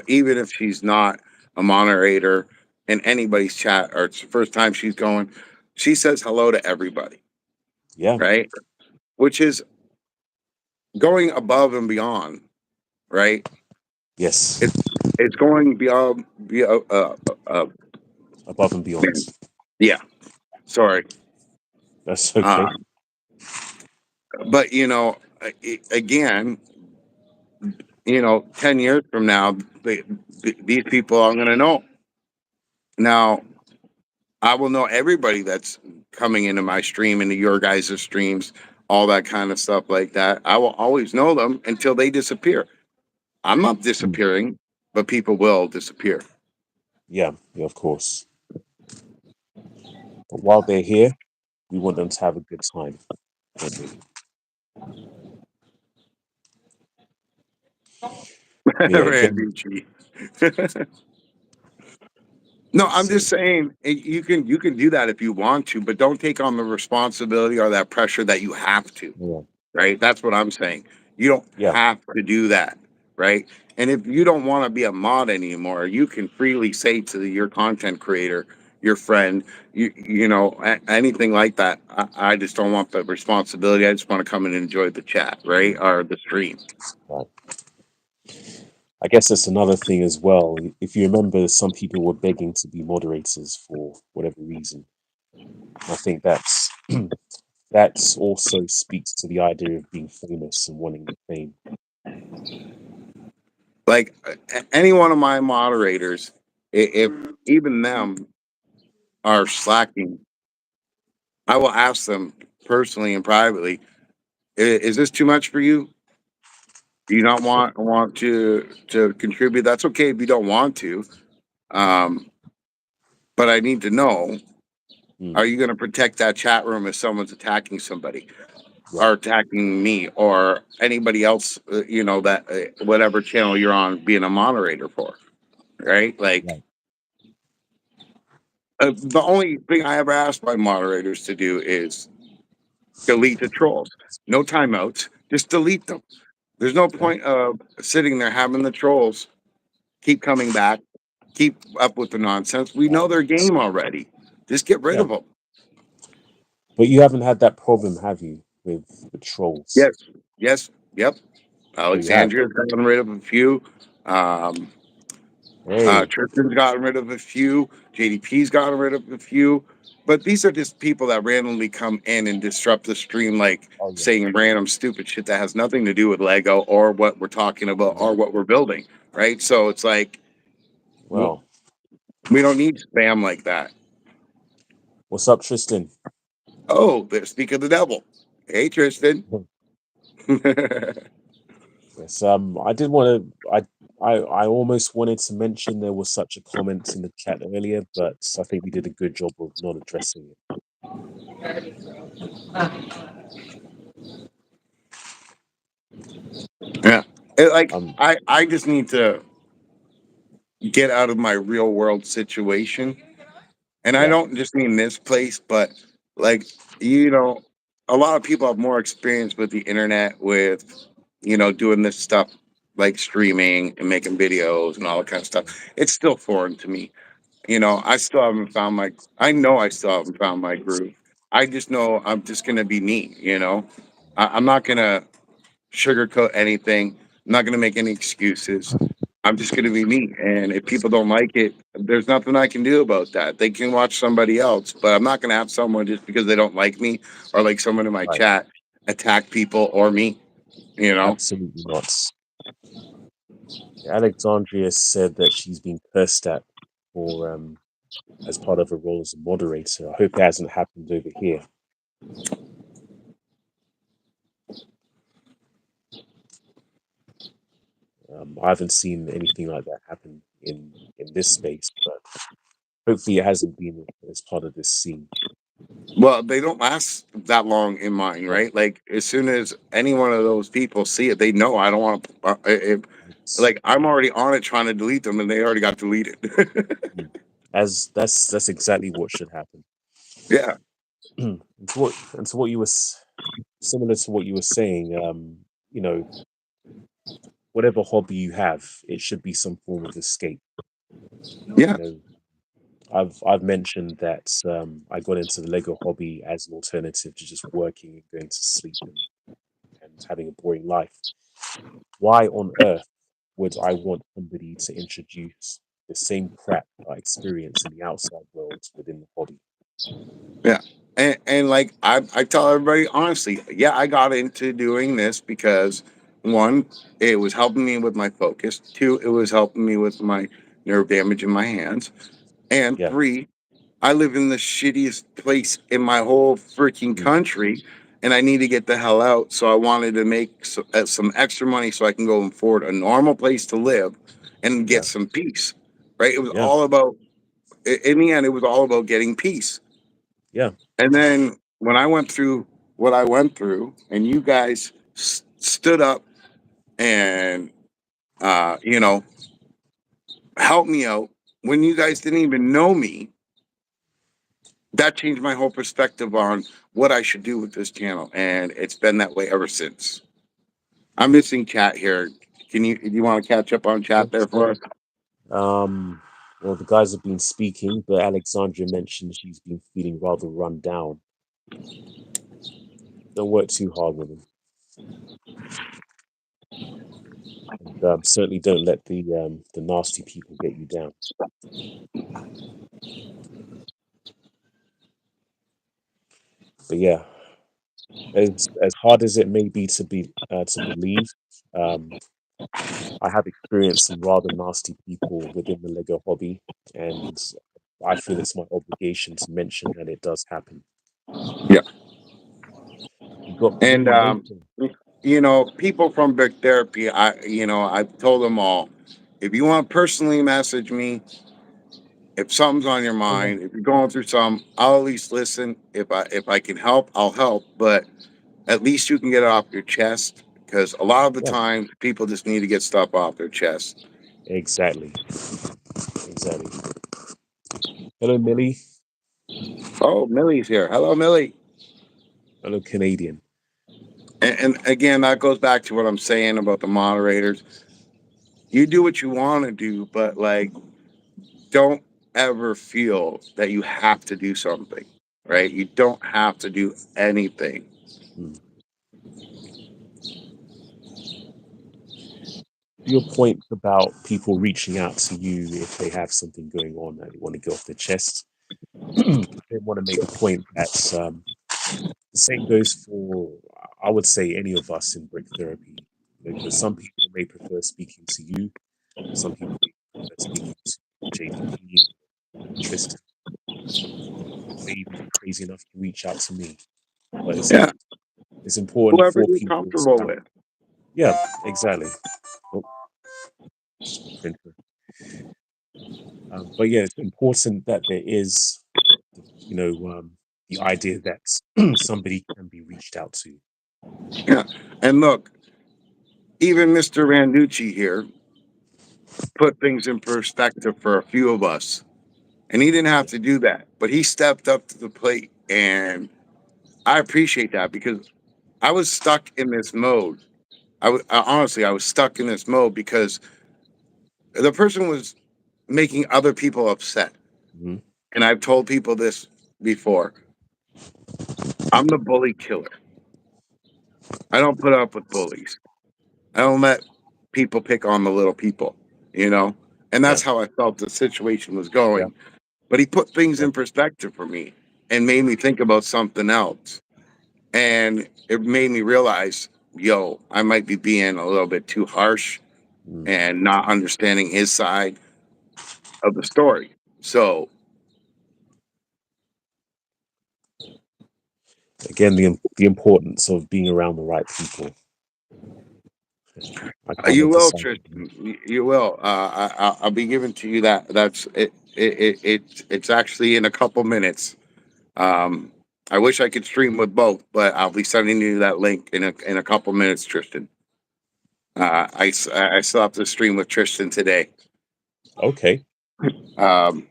Even if she's not a moderator in anybody's chat or it's the first time she's going, she says hello to everybody, Yeah. right? Which is going above and beyond, right? Yes. It's it's going beyond, Above and beyond. man, yeah. Sorry, That's uh, okay. but again, 10 years from now, these people I'm going to know. Now, I will know everybody that's coming into my stream, into your guys' streams, all that kind of stuff like that. I will always know them until they disappear. I'm not Mm. disappearing, but people will disappear. Yeah. Yeah. Of course. But while they're here, we want them to have a good time, don't we? But yeah, again, Randy G. No, I'm it's just saying you can do that if you want to, but don't take on the responsibility or that pressure that you have to. yeah, Right? That's what I'm saying. You don't yeah, have to do that, right? And if you don't want to be a mod anymore, you can freely say to your content creator, your friend, anything like that. I just don't want the responsibility. I just want to come and enjoy the chat, right, mm, or the stream. right. I guess that's another thing as well. If you remember, some people were begging to be moderators for whatever reason. I think that's also speaks to the idea of being famous and wanting the fame. Like any one of my moderators, if even them are slacking, I will ask them personally and privately, Is this too much for you? Do you not want to contribute? That's okay if you don't want to. Um, but I need to know: Mm, are you going to protect that chat room if someone's attacking somebody or right, attacking me or anybody else? That whatever channel you're on, being a moderator for, right? Like right, the only thing I ever ask my moderators to do is delete the trolls. No timeouts. Just delete them. There's no yeah, point of sitting there having the trolls keep coming back, keep up with the nonsense. We know right, their game already. Just get rid yeah. of them. But you haven't had that problem, have you, with trolls? Yes, yes, yep. Oh, you have. Alexandria's gotten rid of a few. Um, Hey, Tristan's gotten rid of a few. JDP's gotten rid of a few. But these are just people that randomly come in and disrupt the stream, like oh yeah, saying random stupid shit that has nothing to do with Lego or what we're talking about yeah. or what we're building, right? So it's like Well, we don't need spam like that. what's up, Tristan? Oh, speak of the devil. Hey, Tristan. Yes, I did want to. I almost wanted to mention there was such a comment in the chat earlier, but I think we did a good job of not addressing it. Yeah. Like Um, I just need to get out of my real world situation. And I yeah, don't just mean this place, but like, you know, a lot of people have more experience with the internet with, doing this stuff like streaming and making videos and all that kind of stuff. It's still foreign to me. I still haven't found I know I still haven't found my groove. I just know I'm just gonna be me. I'm not gonna sugarcoat anything. I'm not going to make any excuses. I'm just going to be me. And if people don't like it, there's nothing I can do about that. They can watch somebody else, but I'm not going to have someone just because they don't like me or like someone in my right. chat attack people or me, you know? Absolutely not. Alexandria said that she's been cursed at for as part of her role as a moderator. I hope it hasn't happened over here. I haven't seen anything like that happen in this space, but hopefully it hasn't been as part of this scene. Well, they don't last that long in mine, Yeah, right? Like as soon as any one of those people see it, they know I don't want to. it's, Like I'm already on it trying to delete them, and they already got deleted. mm, as that's exactly what should happen. Yeah, And to what you were similar to what you were saying, you know, whatever hobby you have, it should be some form of escape. yeah, You know, I've mentioned that I got into the Lego hobby as an alternative to just working and going to sleep and having a boring life. Why on earth would I want somebody to introduce the same crap I experience in the outside world within the hobby? yeah. And like I tell everybody honestly, yeah, I got into doing this because one, it was helping me with my focus. Two, it was helping me with my nerve damage in my hands. And Yeah, three, I live in the shittiest place in my whole freaking mm, country, and I need to get the hell out. So I wanted to make some extra money so I can go and afford a normal place to live and yeah, get some peace. Right? It was yeah, all about. In the end, it was all about getting peace. yeah, And then when I went through what I went through, and you guys stood up and you know, helped me out when you guys didn't even know me. That changed my whole perspective on what I should do with this channel, and it's been that way ever since. I'm missing chat here. Can you, do you want to catch up on chat there for us? Well, the guys have been speaking, but Alexandria mentioned she's been feeling rather run down. Don't work too hard with them. And certainly don't let the nasty people get you down. But yeah, as hard as it may be to believe, um, I have experienced some rather nasty people within the Lego hobby, and I feel it's my obligation to mention that it does happen. Yeah. You got And three major. you know, people from Brick Therapy, I've told them all, if you want to personally message me, if something's on your Oh, yeah. mind, if you're going through something, I'll at least listen. If I can help, I'll help. But at least you can get it off your chest, because a lot of the Yeah, time people just need to get stuff off their chest. exactly. Exactly. Hello, Millie. Oh, Millie's here. Hello, Millie. Hello, Canadian. And again, that goes back to what I'm saying about the moderators. You do what you want to do, but like, don't ever feel that you have to do something, right? You don't have to do anything. Hmm. Your point about people reaching out to you if they have something going on that they want to get off their chest. I want to make the point that the same goes for, I would say, any of us in brick therapy, because some people may prefer speaking to you, some people may prefer speaking to JDP, Tristan, may even be crazy enough to reach out to me. But Yeah, it's important whoever for you're people to comfortable have, with. yeah, exactly. Oh, printer. But yeah, it's important that there is, you know, the idea that somebody can be reached out to. Yeah, and look, even Mr. Randucci here put things in perspective for a few of us, and he didn't have to do that, but he stepped up to the plate, and I appreciate that because I was stuck in this mode. Honestly, I was stuck in this mode because the person was making other people upset. Hmm. And I've told people this before. I'm the bully killer. I don't put up with bullies. I don't let people pick on the little people, you know? And Yeah, that's how I felt the situation was yeah, going. But he put things yeah. in perspective for me and made me think about something else. And it made me realize, yo, I might be being a little bit too harsh Mm. and not understanding his side of the story. So, Again, the importance of being around the right people. I can't you will, emphasize it Tristan. enough. You will. I'll be giving to you that. That's it. It's actually in a couple minutes. Um, I wish I could stream with both, but I'll be sending you that link in a couple minutes, Tristan. I still have to stream with Tristan today. Okay. Um,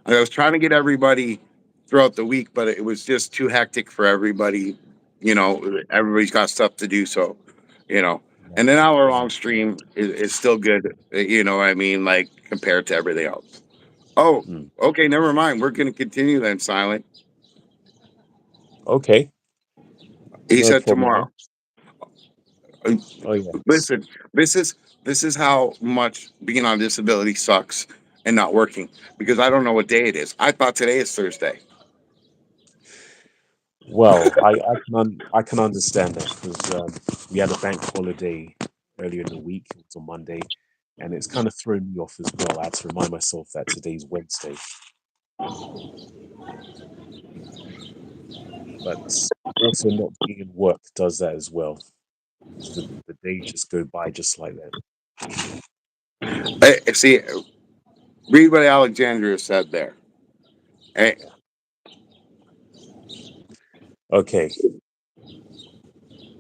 I was trying to get everybody throughout the week, but it was just too hectic for everybody. You know, everybody's got stuff to do, so you know. Yeah, And an hour yeah. long stream is still good. You know what I mean? Like compared to everything else. Oh, Mm. okay. Never mind. We're going to continue then, Silent. Okay. He No said problem there. tomorrow. Uh, Oh yes. Listen, this is how much being on disability sucks and not working because I don't know what day it is. I thought today is Thursday. Well, I can understand that because we had a bank holiday earlier in the week. It was on Monday, and it's kind of thrown me off as well. I had to remind myself that today's Wednesday, but also not being in work does that as well. Because the days just go by just like that. See, read what Alexandria said there. Eh, Okay.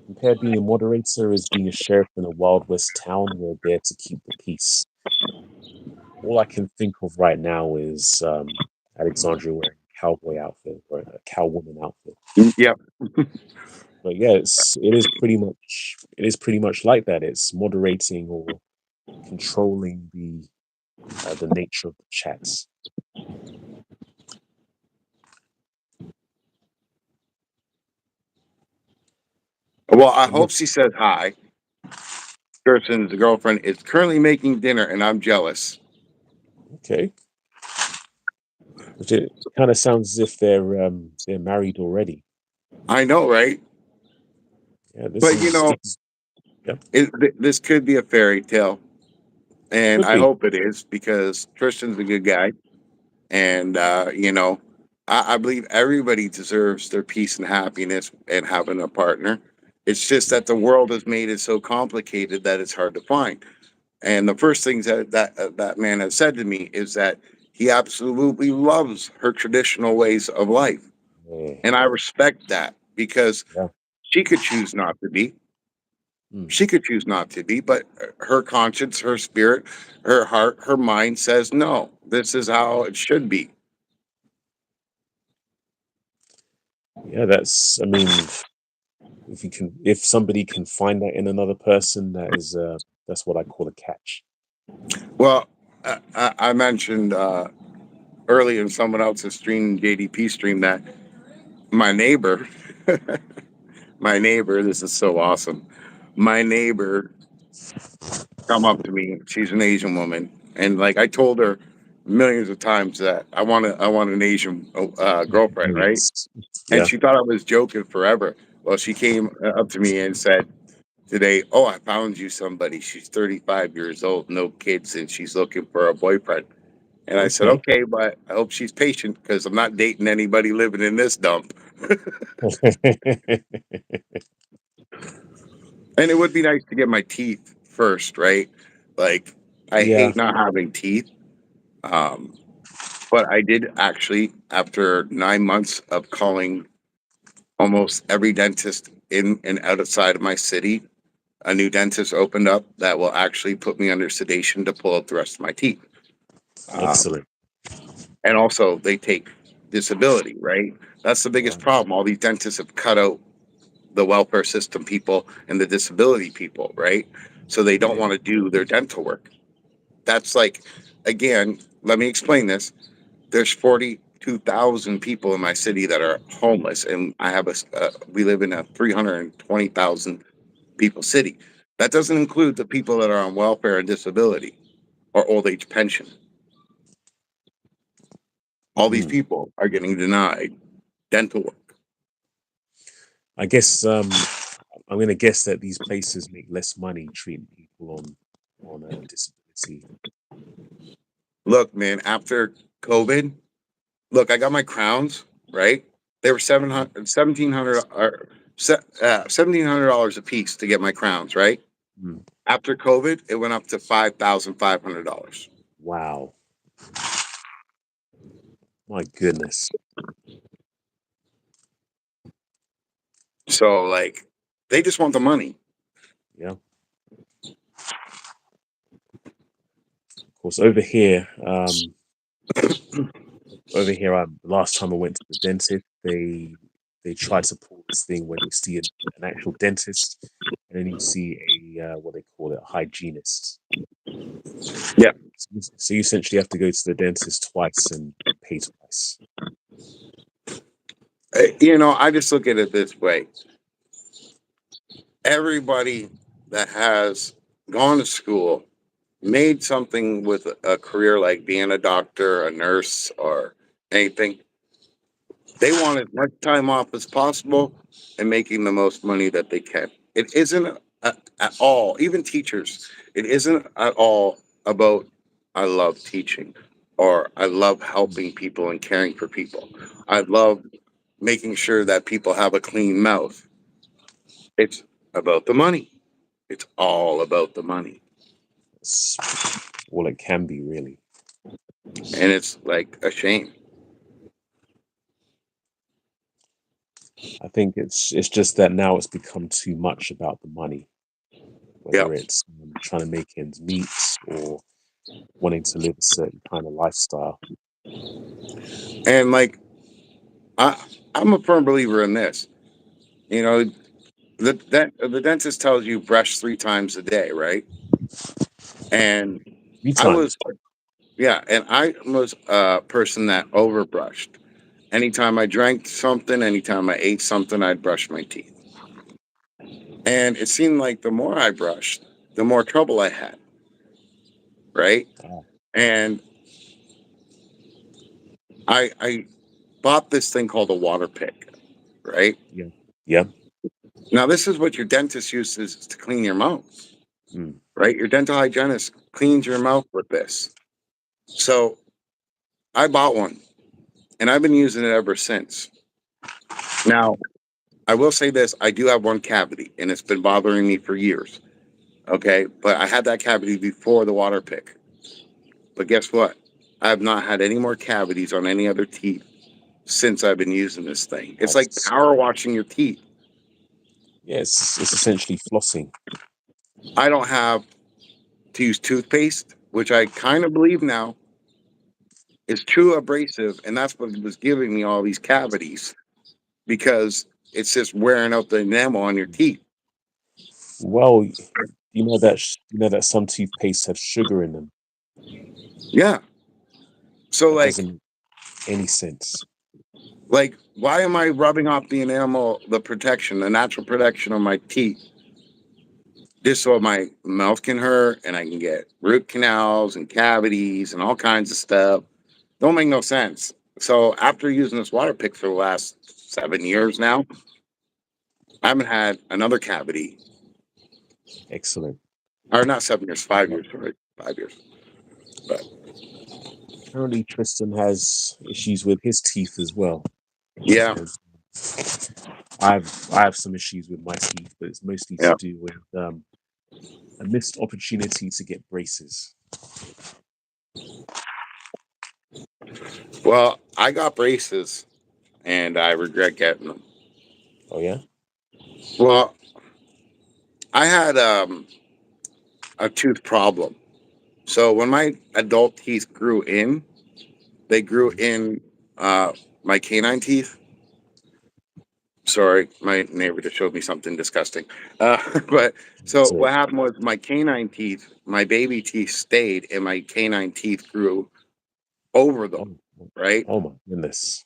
Compare being a moderator as being a sheriff in a Wild West town. We're there to keep the peace. All I can think of right now is Alexandria wearing a cowboy outfit or a cowwoman outfit. Yep. But yeah, it is pretty much like that. It's moderating or controlling the nature of the chats. Well, I And what? hope she says hi. Kirsten's girlfriend is currently making dinner, and I'm jealous. Okay, it kind of sounds as if they're married already. I know, right? Yeah, this But is this is yeah, this could be a fairy tale, and could I be. hope it is because Tristan's a good guy, and I believe everybody deserves their peace and happiness and having a partner. It's just that the world has made it so complicated that it's hard to find. And the first things that man has said to me is that he absolutely loves her traditional ways of life, Yeah, and I respect that because yeah. she could choose not to be. Mm. She could choose not to be, but her conscience, her spirit, her heart, her mind says no. This is how it should be. Yeah, that's. I mean, if somebody can find that in another person, that's what I call a catch. Well, I mentioned earlier in someone else's stream, JDP stream, that my neighbor, my neighbor, this is so awesome. My neighbor come up to me. She's an Asian woman, and like I told her millions of times that I want an Asian girlfriend, right? Yes. And Yeah. she thought I was joking forever. Well, she came up to me and said today, "Oh, I found you somebody. She's 35 years old, no kids, and she's looking for a boyfriend." And I said, Okay. "Okay, but I hope she's patient because I'm not dating anybody living in this dump." And it would be nice to get my teeth first, right? Like I Yeah. hate not having teeth. Um, but I did actually, after 9 months of calling almost every dentist in and outside of my city, a new dentist opened up that will actually put me under sedation to pull out the rest of my teeth. Um, Excellent. and also, they take disability, right? That's the biggest Right. problem. All these dentists have cut out the welfare system people and the disability people, right? So they don't Yeah. want to do their dental work. That's like, again, let me explain this. There's 42,000 people in my city that are homeless, and we live in a 320,000 people city. That doesn't include the people that are on welfare and disability or old age pension. All these Mm. people are getting denied dental work. I guess I'm gonna guess that these places make less money treating people on a disability. Look, man, after COVID, look, I got my crowns, right? They were Mhm. 1,700 or $1,700 a piece to get my crowns, right? Mm. After COVID, it went up to $5,500. Wow. My goodness. So, like, they just want the money. Yeah. Of course, over here, last time I went to the dentist, they tried to pull this thing where they see an actual dentist, and then you see a what they call it, a hygienist. Yeah. So you essentially have to go to the dentist twice and pay twice. I just look at it this way. Everybody that has gone to school, made something with a career like being a doctor, a nurse, or anything, they want as much time off as possible and making the most money that they can. It isn't at all, even teachers, it isn't at all about, I love teaching or I love Mm. helping people and caring for people. I love making sure that people have a clean mouth. It's about the money. It's all about the money. That's all it can be, really. And it's like a shame. I think it's just that now it's become too much about the money, Yeah. whether it's trying to make ends meet or wanting to live a certain kind of lifestyle. And like I I'm a firm believer in this. You know, the dentist tells you brush 3 times a day, right? And Three I was times. yeah, and I was a person that overbrushed. Anytime I drank something, anytime I ate something, I'd brush my teeth. And it seemed like the more I brushed, the more trouble I had, right? Ah, And I bought this thing called a water pick, right? yeah, yeah. Now this is what your dentist uses to clean your mouth, Mm. right? Your dental hygienist cleans your mouth with this. So I bought one and I've been using it ever since. Now, I will say this, I do have one cavity and it's been bothering me for years. Okay. But I had that cavity before the water pick. But guess what? I have not had any more cavities on any other teeth since I've been using this thing. It's like Nice. power washing your teeth. Yeah, it's essentially flossing. I don't have to use toothpaste, which I kind of believe now is too abrasive. And that's what was giving me all these cavities because it's just wearing out the enamel on your teeth. Well, you know that some toothpaste have sugar in them. Yeah. So That doesn't make any sense. why am I rubbing off the enamel, the protection, the natural protection of my teeth, just so my mouth can hurt and I can get root canals and cavities and all kinds of stuff? Don't make no sense. So after using this water pick for the last 7 years now, I haven't had another cavity. Excellent. Or not 7 years, five Yep. years, sorry, 5 years. But Apparently, Tristan has issues with his teeth as well. yeah, Because I have some issues with my teeth, but it's mostly to yeah. do with a missed opportunity to get braces. Well, I got braces and I regret getting them. Oh yeah. Well, I had a tooth problem. So when my adult teeth grew in, they grew Mhm. in my canine teeth. Sorry, my neighbor just showed me something disgusting. But so So, what happened was my canine teeth, my baby teeth stayed, and my canine teeth grew over them, oh, right? oh my goodness.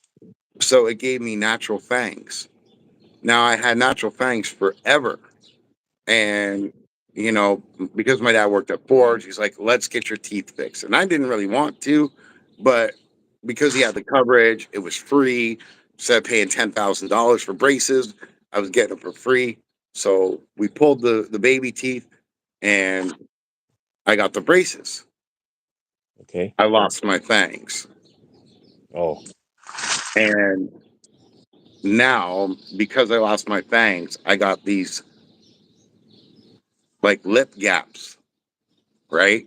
So it gave me natural fangs. Now I had natural fangs forever. And, you know, because my dad worked at Ford, he's like, let's get your teeth fixed. And I didn't really want to, but because he had the coverage, it was free. Instead of paying $10,000 for braces, I was getting them for free. So we pulled the baby teeth and I got the braces. Okay. I lost my fangs. Oh, And now, because I lost my fangs, I got these like lip gaps, right?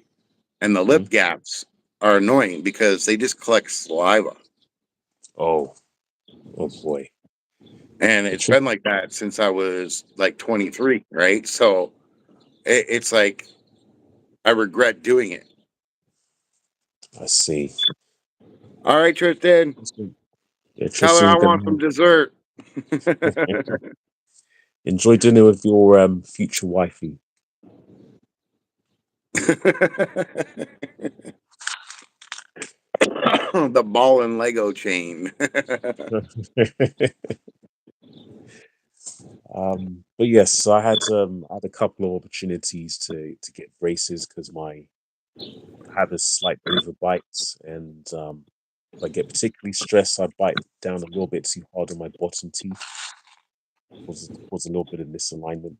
And the hmm. lip gaps are annoying because they just collect saliva. Oh, oh boy. And The it's trick. been like that since I was like 23, right? So it's like I regret doing it. I see. All right, Tristan, So, yeah, tell her I Tristan's want some gonna dessert. enjoy dinner with your future wifey. The ball and Lego chain. But yes, so I had a couple of opportunities to get braces because I have a slight bit of a bite, and if I get particularly stressed, I bite down a little bit too hard on my bottom teeth, cause a little bit of misalignment,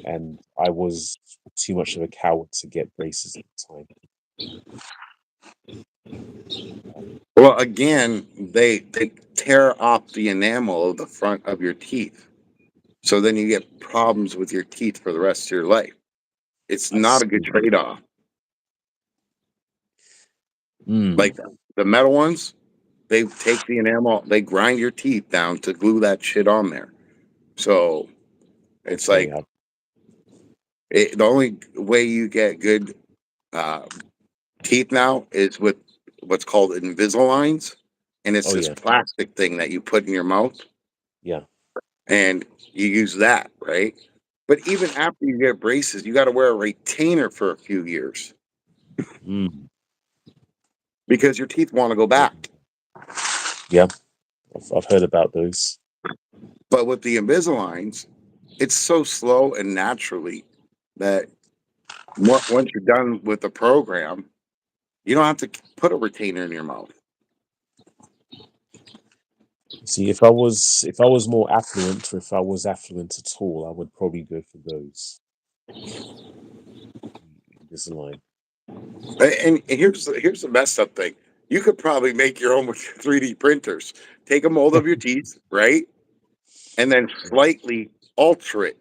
and I was too much of a coward to get braces at the time. Well, again, they tear off the enamel of the front of your teeth. So then you get problems with your teeth for the rest of your life. It's I not a good see. trade-off. Mm, Like the metal ones, they take the enamel, they grind your teeth down to glue that shit on there. So it's Okay. like the only way you get good uh, teeth now is with what's called Invisaligns, and it's Oh this yeah. plastic thing that you put in your mouth, Yeah. and you use that, right? But even after you get braces, you got to wear a retainer for a few years Mm. because your teeth want to go back. Yeah. I've heard about those. But with the Invisaligns, it's so slow and naturally that once you're done with the program, you don't have to put a retainer in your mouth. See, if I was more affluent, or if I was affluent at all, I would probably go for those. Invisalign. And here's the messed up thing. You could probably make your own with 3D printers. Take a mold of your teeth, right? And then slightly alter it.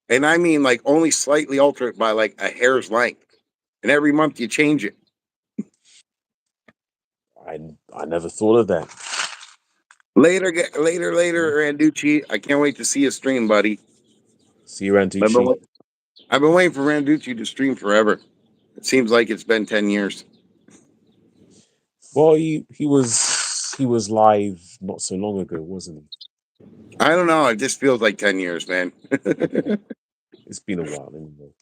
And I mean like only slightly alter it by like a hair's length. And every month you change it. I never thought of that. Later, Randucci. I can't wait to see you stream, buddy. See you, I've been, Randucci. wait- I've been waiting for Randucci to stream forever. It seems like it's been 10 years. Well, he was live not so long ago, wasn't he? I don't know. It just feels like 10 years, man. It's been a while anyway.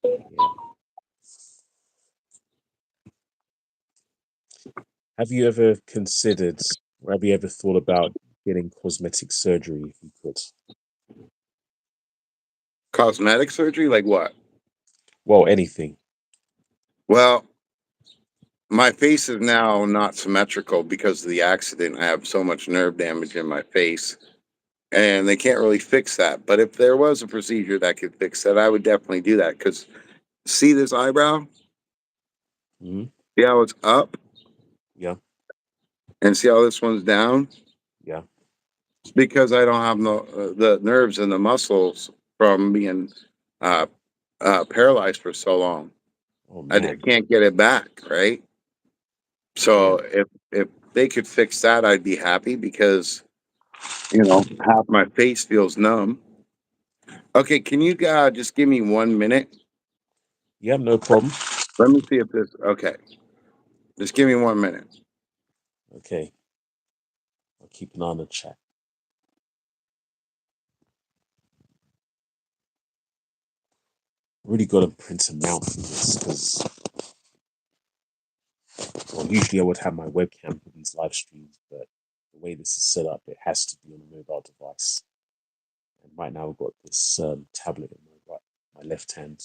Yeah. Have you ever considered, or have you ever thought about getting cosmetic surgery if you could? Cosmetic surgery? Like what? Well, anything. Well, my face is now not symmetrical because of the accident. I have so much nerve damage in my face, and they can't really fix that. But if there was a procedure that could fix that, I would definitely do that. Because see this eyebrow? Hmm. See how it's up? Yeah. And see how this one's down? Yeah. It's because I don't have the nerves and the muscles from being uh, paralyzed for so long. Oh I man. can't get it back, right? So Yeah. if they could fix that, I'd be happy because half my face feels numb. Okay, can you just give me 1 minute? Yeah. No problem. Let me see if this. Okay, just give me 1 minute. Okay. I'll keep an eye on the chat. Really got to print a mount for this because, well, usually I would have my webcam for these live streams, but the way this is set up, it has to be on a mobile device. And right now I've got this tablet in my left hand.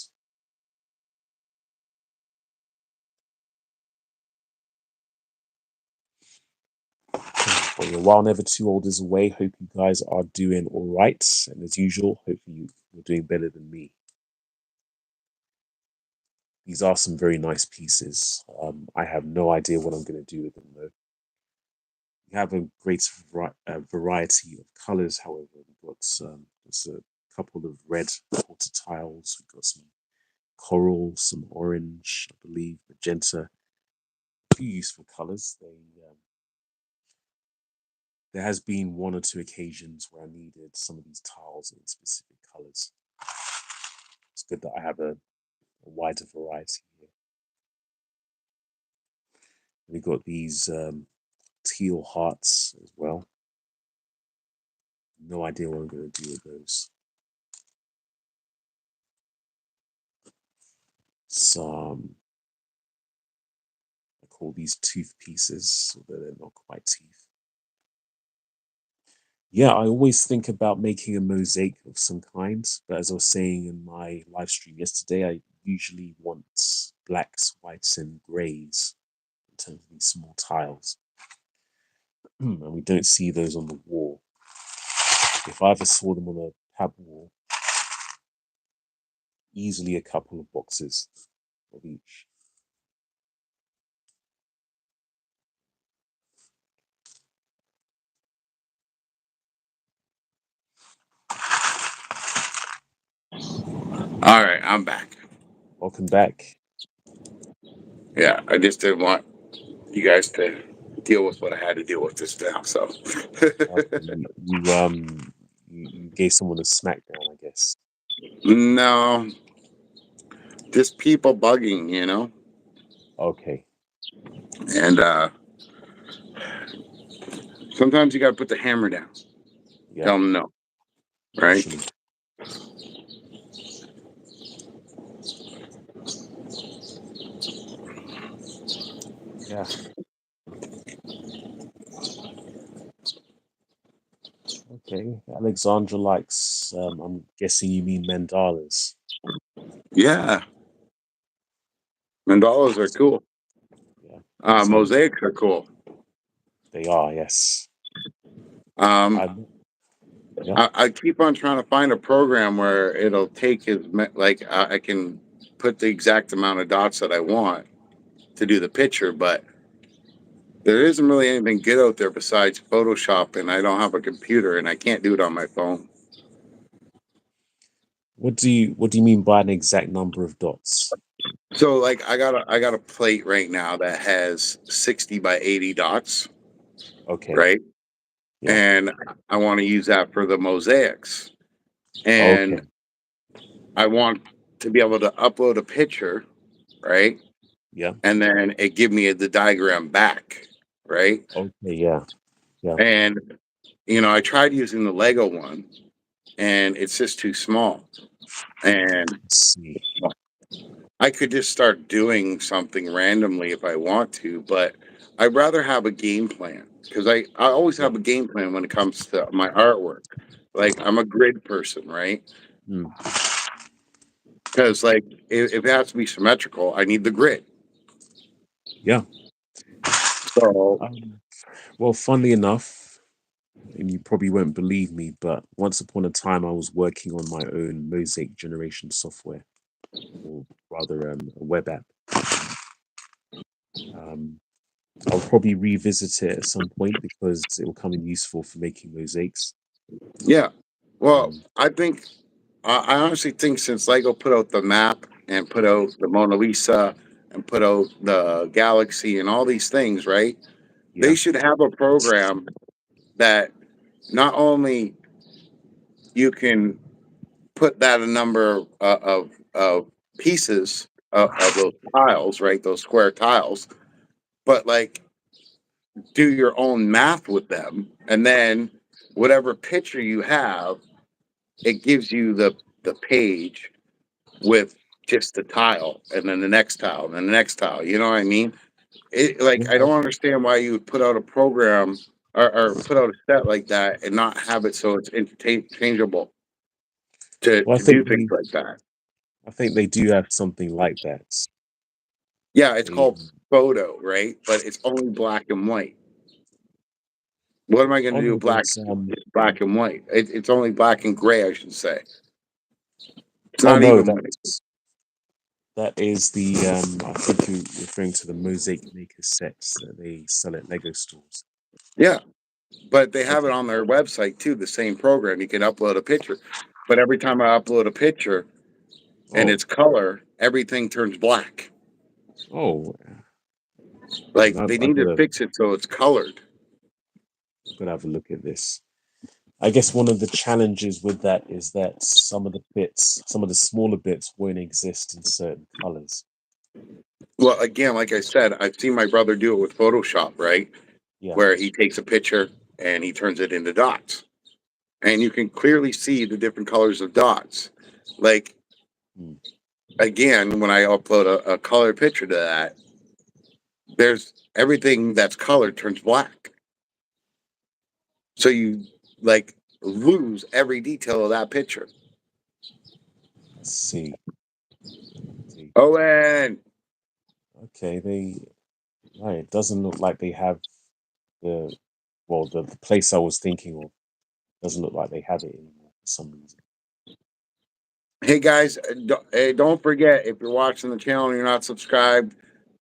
But yeah, while Never Too Old is away, hope you guys are doing all right. And as usual, hopefully you're doing better than me. These are some very nice pieces. I have no idea what I'm going to do with them though. We have a great variety of colors, however. We've got there's a couple of red water tiles. We've got some coral, some orange, I believe, magenta. A few useful colors. There has been one or two occasions where I needed some of these tiles in specific colors. It's good that I have a wider variety here. We've got these teal hearts as well. No idea what I'm going to do with those. Some, I call these tooth pieces, although they're not quite teeth. Yeah, I always think about making a mosaic of some kind, but as I was saying in my live stream yesterday, I usually want blacks, whites, and grays in terms of these small tiles. And we don't see those on the wall. If I ever saw them on a pad wall, easily a couple of boxes of each. All right, I'm back. Welcome back. Yeah, I just didn't want you guys to deal with what I had to deal with this now. So You gave someone a smackdown, I guess. no, just people bugging, you know, Okay. and sometimes you got to put the hammer down. Yeah. Tell them no, right? Actually, yeah. Okay. Alexandra likes. I'm guessing you mean mandalas. Yeah, mandalas are cool. Yeah. Some Mosaics are cool. they are. Yes. Um, I. Yeah. I keep on trying to find a program where it'll take I can put the exact amount of dots that I want to do the picture, but there isn't really anything good out there besides Photoshop, and I don't have a computer, and I can't do it on my phone. What do you mean by an exact number of dots? So, like, I got a plate right now that has 60 by 80 dots, Okay. right? Yeah. And I want to use that for the mosaics, Okay. and I want to be able to upload a picture, right? Yeah. And then it give me the diagram back, right? Okay. Yeah. Yeah. And you know, I tried using the Lego one, and it's just too small. And Let's see. I could just start doing something randomly if I want to, but I'd rather have a game plan because I always Yeah. have a game plan when it comes to my artwork. Like I'm a grid person, right? Mm. Because like if it has to be symmetrical, I need the grid. Yeah. So Well, funnily enough, and you probably won't believe me, but once upon a time I was working on my own mosaic generation software, or rather a web app. I'll probably revisit it at some point because it will come in useful for making mosaics. yeah, well, Um, I think I honestly think since Lego put out the map and put out the Mona Lisa and put out the galaxy and all these things, right? They yeah. should have a program that not only you can put that a number of pieces of those tiles, right? Those square tiles, but like do your own math with them, and then whatever picture you have, it gives you the page with just the tile, and then the next tile, and then the next tile. You know what I mean? It like I Yeah. don't understand why you would put out a program or put out a set like that and not have it so it's interchangeable Well, to do things like that. I think they do have something like that. Yeah, it's They, called photo, right? But it's only black and white. What am I going to oh do? no, Black, there's it's black and white. It's only black and gray, I should say. It's oh not no, even white. that is the I think you're referring to the mosaic maker sets that they sell at Lego stores. Yeah, but they have it Okay. on their website too. The same program. You can upload a picture, but every time I upload a picture and Oh, it's color, everything turns black. oh, Like I've, they I've need got to to fix it so it's colored. have a look at this. I guess one of the challenges with that is that some of the smaller bits won't exist in certain colors. Well, again, like I said, I've seen my brother do it with Photoshop, right? Yeah. Where he takes a picture and he turns it into dots. And you can clearly see the different colors of dots. Like, Mm. again, when I upload a colored picture to that, there's everything that's colored turns black. So you like lose every detail of that picture. Let's see. See. Owen, Okay, right. It doesn't look like they have the the place I was thinking of doesn't look like they have it anymore for some reason. hey guys, don't forget if you're watching the channel and you're not subscribed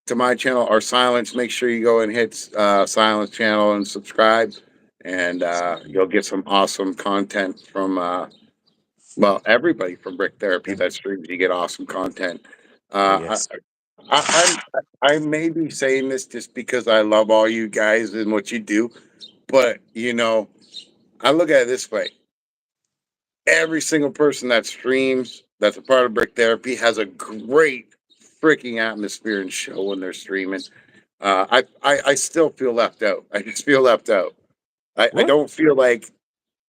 to my channel or Silence, make sure you go and hit Silence channel and subscribe, and you'll get some awesome content from well everybody from Brick Therapy Yeah. that streams. You get awesome content. Oh Uh, yes. I may be saying this just because I love all you guys and what you do, but I look at it this way: every single person that streams that's a part of Brick Therapy has a great freaking atmosphere and show when they're streaming. I still feel left out. I just feel left out. I What? don't feel like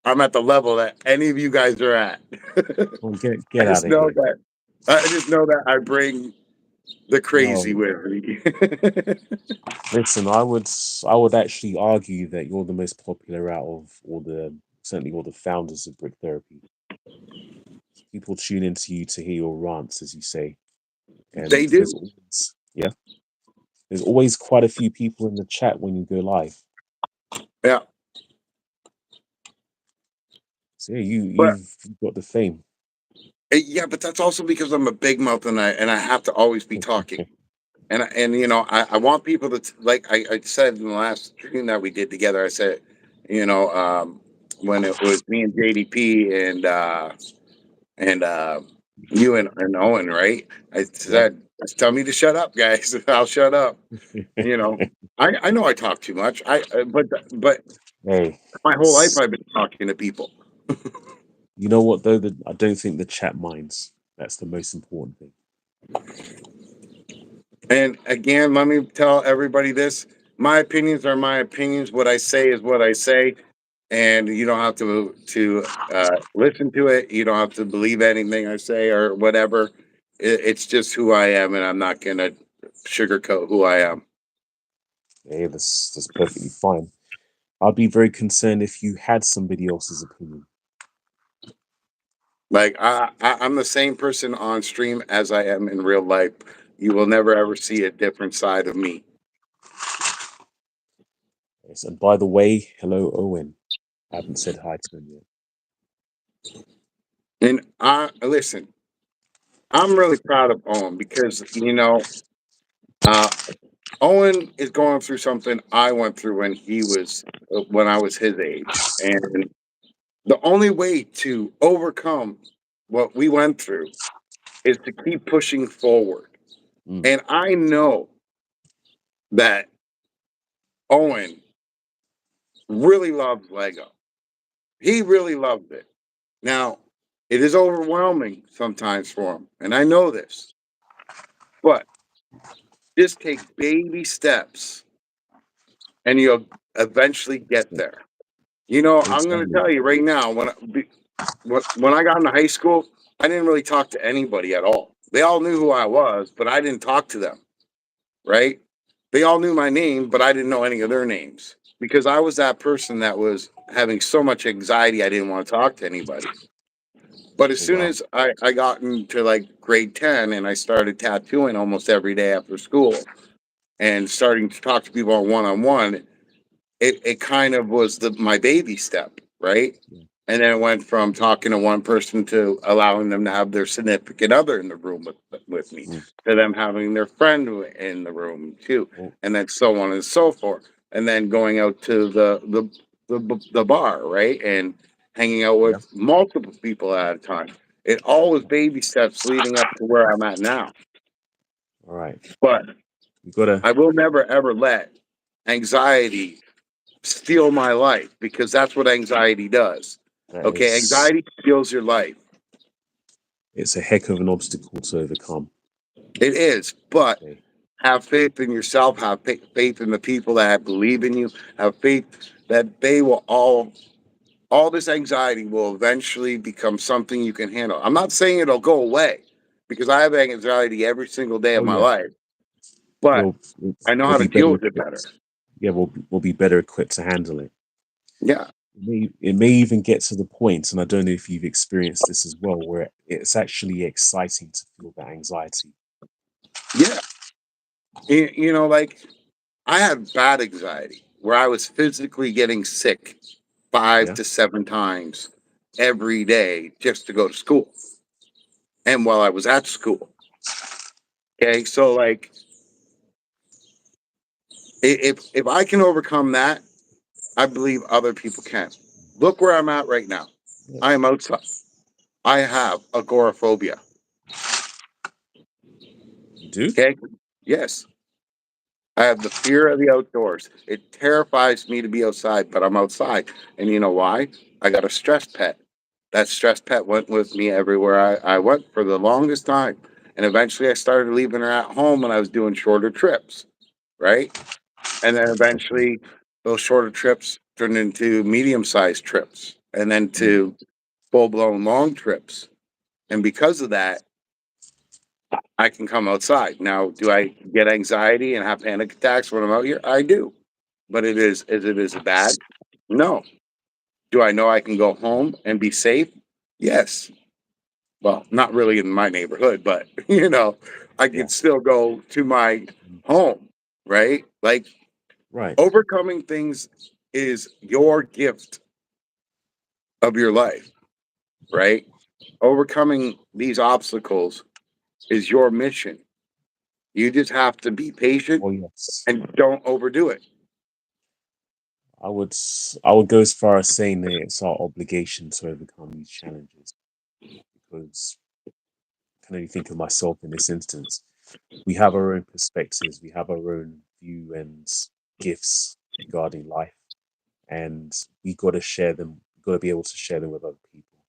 I'm at the level that any of you guys are at. Well, I get out just of know here. that I just know that I bring the crazy No, with me. listen, I would actually argue that you're the most popular out of all the certainly all the founders of Brick Therapy. People tune into you to hear your rants, as you say, They and do. there's always quite a few people in the chat when you go live. Yeah. So yeah, But you've got the fame. yeah, but that's also because I'm a big mouth and I have to always be talking. And I want people to like I said in the last stream that we did together. I said, you know, um, when it was me and JDP and you and Owen, right? I Yeah. said, just tell me to shut up, guys. I'll shut up. You know, I know I talk too much. But Hey, my whole life it's I've been talking to people. you know what though? I don't think the chat minds. That's the most important thing. And again, let me tell everybody this: my opinions are my opinions. What I say is what I say, and you don't have to listen to it. You don't have to believe anything I say or whatever. It's just who I am, and I'm not gonna sugarcoat who I am. Hey, that's perfectly fine. I'd be very concerned if you had somebody else's opinion. Like I'm the same person on stream as I am in real life. You will never ever see a different side of me. Yes, and by the way, hello, Owen. I haven't said hi to him yet. And I listen. I'm really proud of Owen because uh, Owen is going through something I went through when I was his age, and the only way to overcome what we went through is to keep pushing forward. Mm, And I know that Owen really loves Lego. He really loved it. Now, it is overwhelming sometimes for him, and I know this, but just take baby steps and you'll eventually get there. I'm going to exactly. tell you right now, when I got into high school, I didn't really talk to anybody at all. They all knew who I was, but I didn't talk to them, right? They all knew my name, but I didn't know any of their names because I was that person that was having so much anxiety I didn't want to talk to anybody. But as Oh, soon wow. as I got into like grade 10 and I started tattooing almost every day after school and starting to talk to people one on one, it kind of was my baby step, right? Yeah. And then it went from talking to one person to allowing them to have their significant other in the room with me, Mm. to them having their friend in the room too, Oh, and then so on and so forth. And then going out to the bar, right? And hanging out yeah. with multiple people at a time. It all was baby steps leading up to where I'm at now. All right. But You gotta. I will never ever let anxiety steal my life because that's what anxiety does. That Okay, is. anxiety steals your life. It's a heck of an obstacle to overcome. It is, but Okay. have faith in yourself, have faith in the people that believe in you, have faith that they will all this anxiety will eventually become something you can handle. I'm not saying it'll go away because I have anxiety every single day of Oh my yeah. life, but We'll we'll, I know we'll how to be better deal with it better. equipped. Yeah, we'll be better equipped to handle it. Yeah, It may even get to the point, and I don't know if you've experienced this as well, where it's actually exciting to feel that anxiety. yeah. Like I had bad anxiety where I was physically getting sick five Yeah. to seven times every day just to go to school and while I was at school. Okay. So like if I can overcome that, I believe other people can. Look where I'm at right now. Yeah. I am outside. I have agoraphobia. You do? Okay. Yes, I have the fear of the outdoors. It terrifies me to be outside, but I'm outside. And you know why? I got a stress pet. That stress pet went with me everywhere I went for the longest time. And eventually I started leaving her at home when I was doing shorter trips, right? And then Okay. eventually those shorter trips turned into medium sized trips and then Mm. to full blown long trips. And because of that, I can come outside. Now, do I get anxiety and have panic attacks when I'm out here? I do. But is it bad? No. Do I know I can go home and be safe? Yes. Well, not really in my neighborhood, but I Yeah. could still go to my Mm. home, right? Like Right. overcoming things is your gift of your life, right? Overcoming these obstacles is your mission. You just have to be patient Oh yes. and don't overdo it. I would go as far as saying that it's our obligation to overcome these challenges because I can only think of myself in this instance. We have our own perspectives, we have our own view and gifts regarding life, and we got to share them. We got to be able to share them with other people.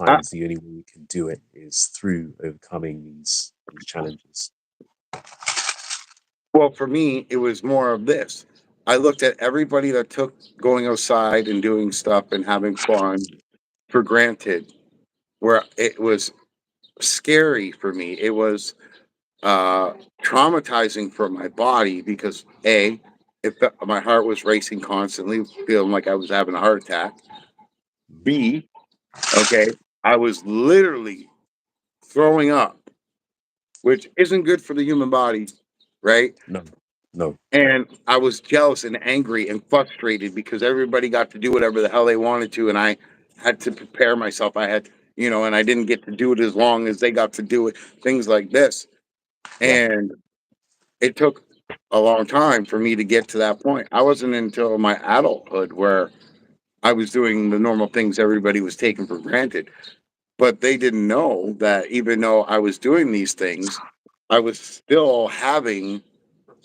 Uh, Sometimes the only way we can do it is through overcoming these challenges. well, for me, it was more of this. I looked at everybody that took going outside and doing stuff and having fun for granted, where it was scary for me. It was uh, traumatizing for my body because my heart was racing constantly, feeling like I was having a heart attack. Mhm. B, okay, I was literally throwing up, which isn't good for the human body, right? No, no, And I was jealous and angry and frustrated because everybody got to do whatever the hell they wanted to, and I had to prepare myself. And I didn't get to do it as long as they got to do it. Things like this, yeah, and it took a long time for me to get to that point. I wasn't until my adulthood where I was doing the normal things everybody was taking for granted. But they didn't know that even though I was doing these things, I was still having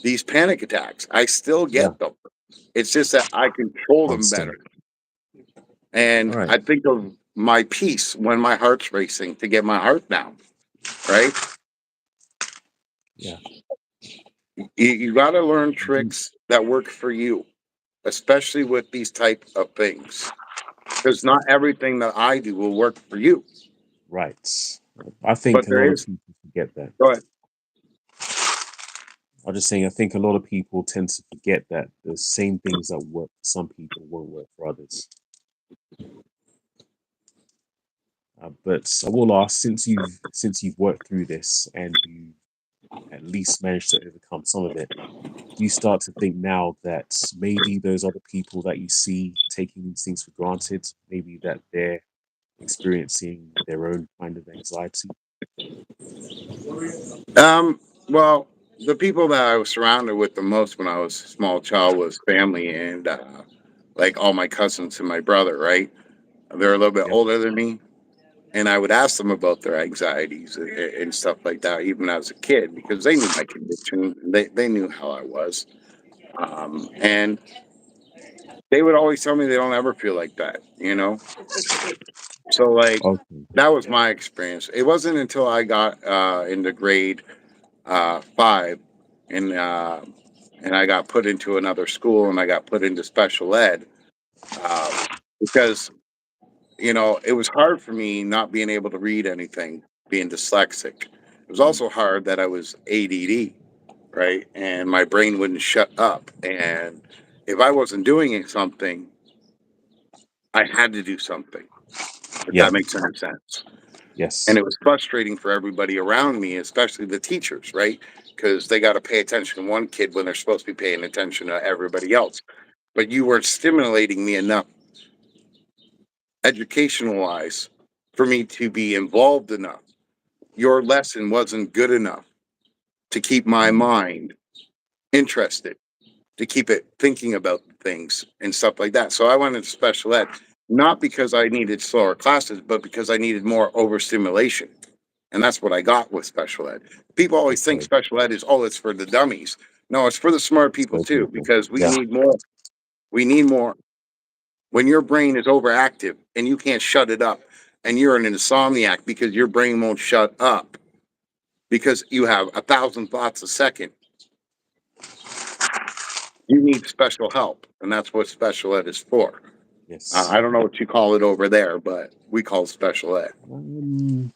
these panic attacks. I still yeah, get them. It's just that I control them better. constant. All And right, I think of my peace when my heart's racing to get my heart down, right? yeah, You got to learn indeed. tricks that work for you, especially with these type of things. Because not everything that I do will work for you. Right. I But think a there lot of is, people forget that. go ahead. I'm just saying, I think a lot of people tend to forget that the same things that work for some people won't work for others. But I will ask, since you've worked through this and you at least managed to overcome some of it, do you start to think now that maybe those other people that you see taking these things for granted, maybe that they're experiencing their own kind of anxiety? Well, the people that I was surrounded with the most when I was a small child was family and like all my cousins and my brother, right? They're a little bit Yeah. older than me. And I would ask them about their anxieties and stuff like that, even as a kid, because they knew my condition. They knew how I was. And they would always tell me they don't ever feel like that. So, like, Okay. that was my experience. It wasn't until I got into grade 5 and, uh, and I got put into another school and I got put into special ed uh, because it was hard for me not being able to read anything, being dyslexic. It was Mm. also hard that I was ADD, right? And my brain wouldn't shut up. And if I wasn't doing something, I had to do something, if Yeah. that makes any sense. And Yes. it was frustrating for everybody around me, especially the teachers, right? Because they got to pay attention to one kid when they're supposed to be paying attention to everybody else. But you weren't stimulating me enough educational wise for me to be involved enough. Your lesson wasn't good enough to keep my Mm. mind interested, to keep it thinking about things and stuff like that. So I went into special ed, not because I needed slower classes, but because I needed more overstimulation. And that's what I got with special ed. People always think Okay. special ed is, oh, it's for the dummies. No, it's for the smart people So too, people. because we Yeah. need more. We need more. When your brain is overactive and you can't shut it up, and you're an insomniac because your brain won't shut up because you have 1,000 thoughts a second, you need special help. And that's what special ed is for. Yes. I don't know what you call it over there, but we call it special ed. Um,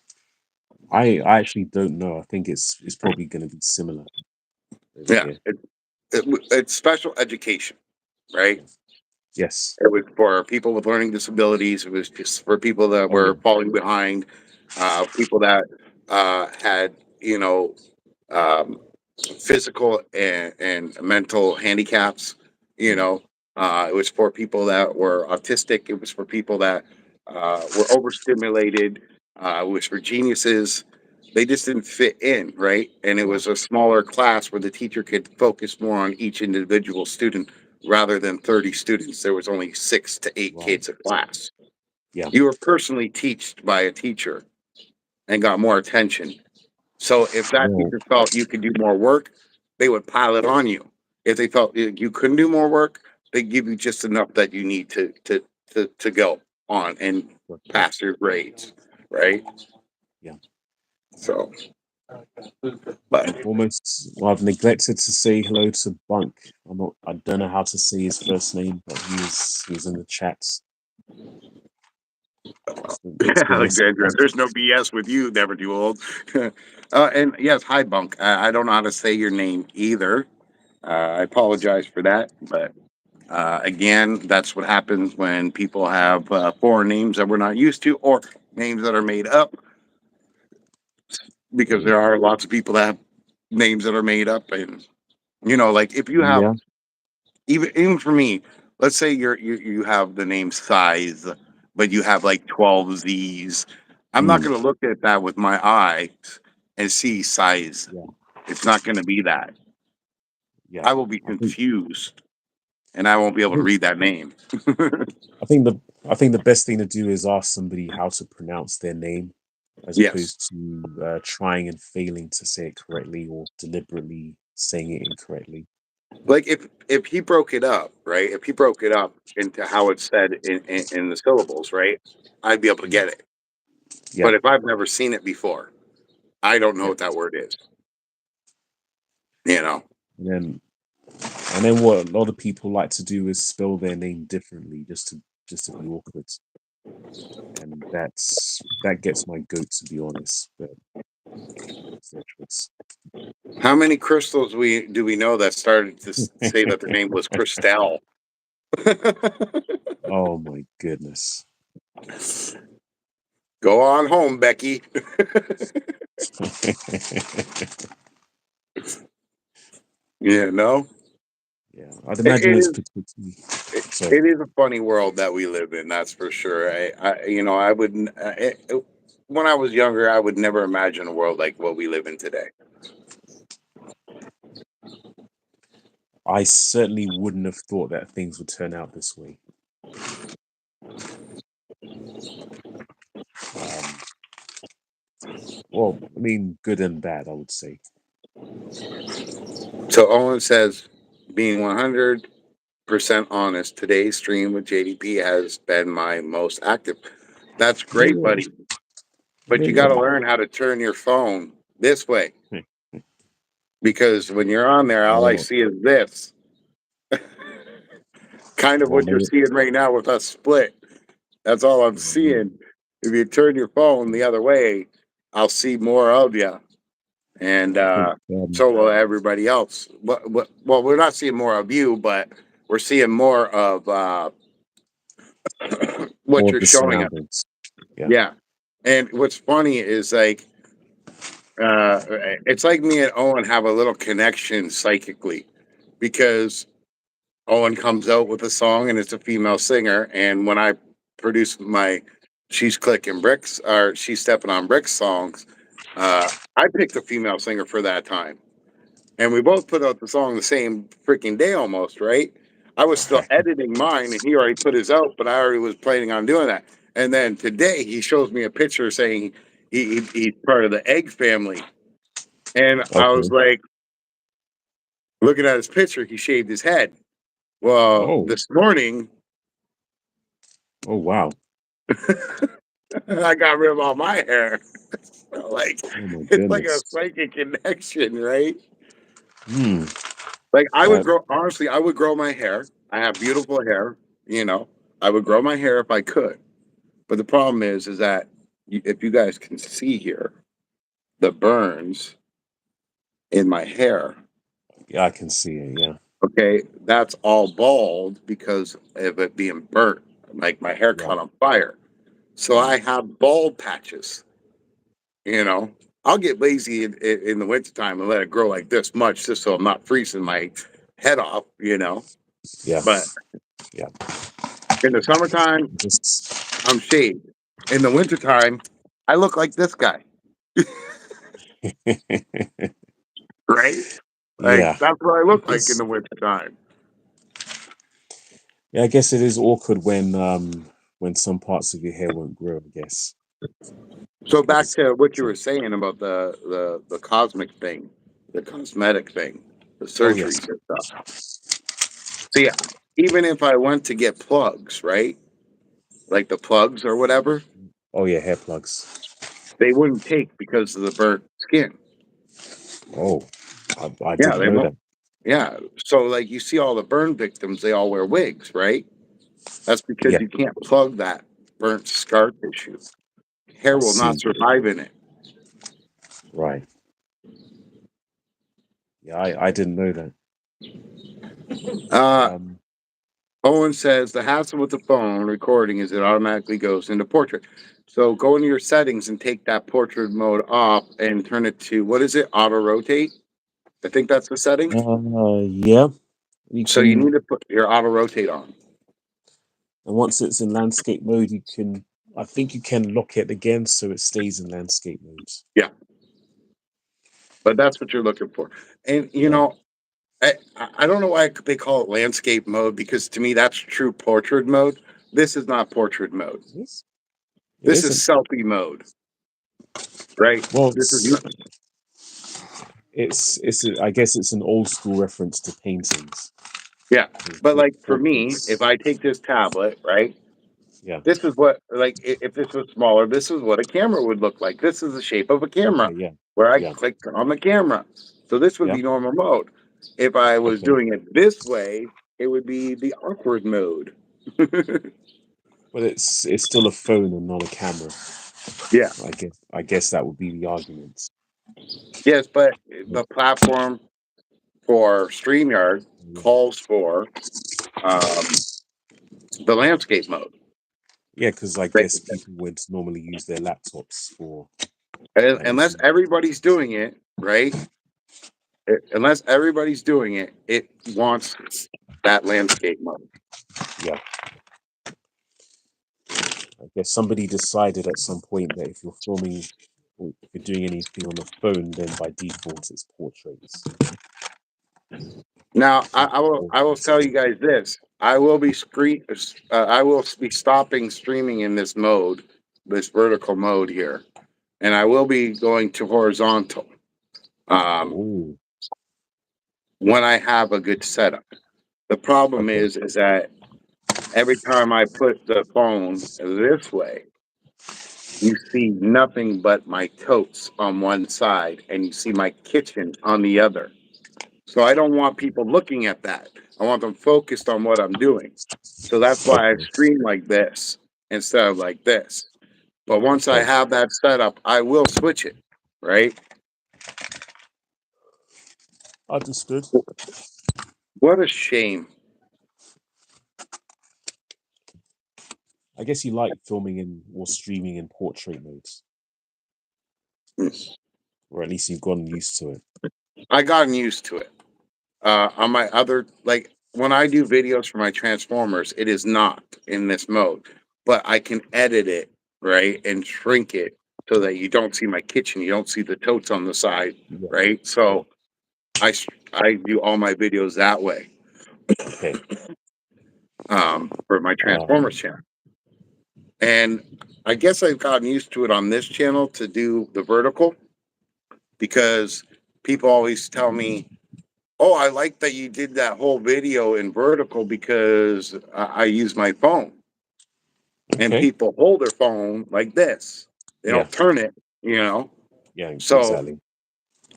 I actually don't know. I think it's probably going to be similar over Yeah, here. it's special education, right? Yeah. Yes. It was for people with learning disabilities. It was just for people that Oh were yeah. falling behind, people that had, um, physical and mental handicaps. You Mm. know, it was for people that were autistic. It was for people that were overstimulated. It was for geniuses. They just didn't fit in, right? And it Yeah. was a smaller class where the teacher could focus more on each individual student rather than 30 students. There was only 6 to 8 Right. kids a class. Yeah. You were personally taught by a teacher and got more attention. So if that Well. teacher felt you could do more work, they would pile it on you. If they felt you couldn't do more work, they give you just enough that you need to go on and Okay. pass your grades, right? Yeah. So, but I've neglected to say hello to Bunk. I don't know how to say his first name, but he's in the chat. It's the less. Alexandra, there's no BS with you, never too old. And yes, hi, Bunk. I don't know how to say your name either. I apologize for that, but again, that's what happens when people have foreign names that we're not used to, or names that are made up, because Mm. there are lots of people that have names that are made up. And like if you have, Yeah. even for me, let's say you have the name Size, but you have like 12 Z's. I'm not Mm. going to look at that with my eyes and see Size. Yeah. It's not going to be that. Yeah. I will be I think. confused and I won't be I able to think. read that name. I think the. I think the best thing to do is ask somebody how to pronounce their name, as Yes. opposed to trying and failing to say it correctly or deliberately saying it incorrectly. Like if he broke it up, right? If he broke it up into how it's said in the syllables, right? I'd be able to Mm. get it. Yeah. But if I've never seen it before, I don't know Yeah. what that word is. You know. And then what a lot of people like to do is spell their name differently just to be awkward. And that gets my goat, to be honest. But it's their choice. How many crystals we know that started to say that their name was Christelle? Oh my goodness. Go on home, Becky. No. Yeah, I'd It, imagine it it's is particularly. it, Sorry. it is a funny world that we live in. That's for sure. I wouldn't. When I was younger, I would never imagine a world like what we live in today. I certainly wouldn't have thought that things would turn out this way. Um, well, I mean, good and bad, I would say. So Owen says, being 100% honest, today's stream with JDP has been my most active. That's great, Yeah, buddy. But you got to yeah. learn how to turn your phone this way, because when you're on there, all I Well, see is this. Kind of well, what you're maybe, seeing right now with us split. That's all I'm well, maybe, seeing. If you turn your phone the other way, I'll see more of you, and I think, so will everybody else. Well, we're not seeing more of you, but we're seeing more of what more of you're the showing us. surroundings. Yeah. Yeah. And what's funny is like uh, it's like me and Owen have a little connection psychically, because Owen comes out with a song and it's a female singer, and when I produce my She's Clicking Bricks or She's Stepping on Bricks songs, I picked a female singer for that time. And we both put out the song the same freaking day almost, right? I was still editing mine and he already put his out, but I already was planning on doing that. And then today he shows me a picture saying he's part of the egg family. And I was Okay. like, looking at his picture, he shaved his head. Well, Oh. this morning, Oh wow. I got rid of all my hair. Like, Oh my it's like a goodness. psychic connection, right? Hmm. Like, I would That. grow, honestly, I would grow my hair. I have beautiful hair, you know. I would grow my hair if I could. But the problem is that if you guys can see here, the burns in my hair, Yeah, I can see it. Yeah. okay, that's all bald because of it being burnt, like my hair Right. caught on fire. So Right. I have bald patches, you know. I'll get lazy in the wintertime and let it grow like this much just so I'm not freezing my head off, you know. Yeah. But Yeah. in the summertime, Just. I'm shaved. In the wintertime, I look like this guy, right? Like Yeah. that's what I I look like in guess. the wintertime. Yeah. I guess it is awkward when some parts of your hair won't grow. I guess So because back it's. to what you So, were saying about the cosmic thing, the cosmetic thing, the oh yes. surgeries and stuff. See, even if I went to get plugs, right? Like the plugs or whatever, Oh yeah. Hair plugs. they wouldn't take because of the burnt skin. Oh, I Yeah, didn't they know won't. that. Yeah. So like you see all the burn victims, they all wear wigs, right? That's because Yeah. you can't plug that burnt scar tissue. Hair I will not see. survive in it. Right. Yeah. I didn't know that. Uh, Um. Owen says the hassle with the phone recording is it automatically goes into portrait. So go into your settings and take that portrait mode off and turn it to what is it? Auto rotate. I think that's the setting. Yeah. You So you can. need to put your auto rotate on. And once it's in landscape mode, you can. I think you can lock it again so it stays in landscape mode. Yeah, but that's what you're looking for. And you Yeah. know, I don't know why they call it landscape mode because to me that's true portrait mode. This is not portrait mode. Yes. It This is isn't. selfie mode, right? Well, This is not, I guess it's an old school reference to paintings. yeah. 'Cause But like for me, if portraits. I take this tablet, right? Yeah. This is what like if this was smaller, this is what a camera would look like. This is the shape of a camera Okay. Yeah. where I Yeah. click on the camera. So this would Yeah. be normal mode. If I was Okay. doing it this way, it would be the awkward mode. But it's still a phone and not a camera. Yeah. I guess that would be the argument. Yes, but Yeah. the platform for StreamYard calls for um, the landscape mode. Yeah, because I Right? guess people would normally use their laptops for Unless editing. everybody's doing it, right? Unless everybody's doing it, it wants that landscape mode. Yeah. I guess somebody decided at some point that if you're filming or if you're doing anything on the phone, then by default it's portraits. Now, Some I will people I will tell you consider. guys this. I will be I will be stopping streaming in this mode, this vertical mode here, and I will be going to horizontal um, Oh, when I have a good setup. The problem okay. is that every time I put the phone this way, you see nothing but my totes on one side, and you see my kitchen on the other. So I don't want people looking at that. I want them focused on what I'm doing. So that's why I Okay. stream like this instead of like this. But once I Okay. have that set up, I will switch it, right? Understood. What a shame. I guess you like filming in or streaming in portrait modes, or at least you've gotten used to it. I gotten used to it. On my other, like when I do videos for my Transformers, it is not in this mode, but I can edit it, right? And shrink it so that you don't see my kitchen, you don't see the totes on the side, Yeah. right? Yeah. So I do all my videos that way Okay. for my Transformers Um, channel. And I guess I've gotten used to it on this channel to do the vertical because people always tell me, "Oh, I like that you did that whole video in vertical because I use my phone." And Okay. people hold their phone like this. They Yeah. don't turn it, you know. Yeah. So, Exactly.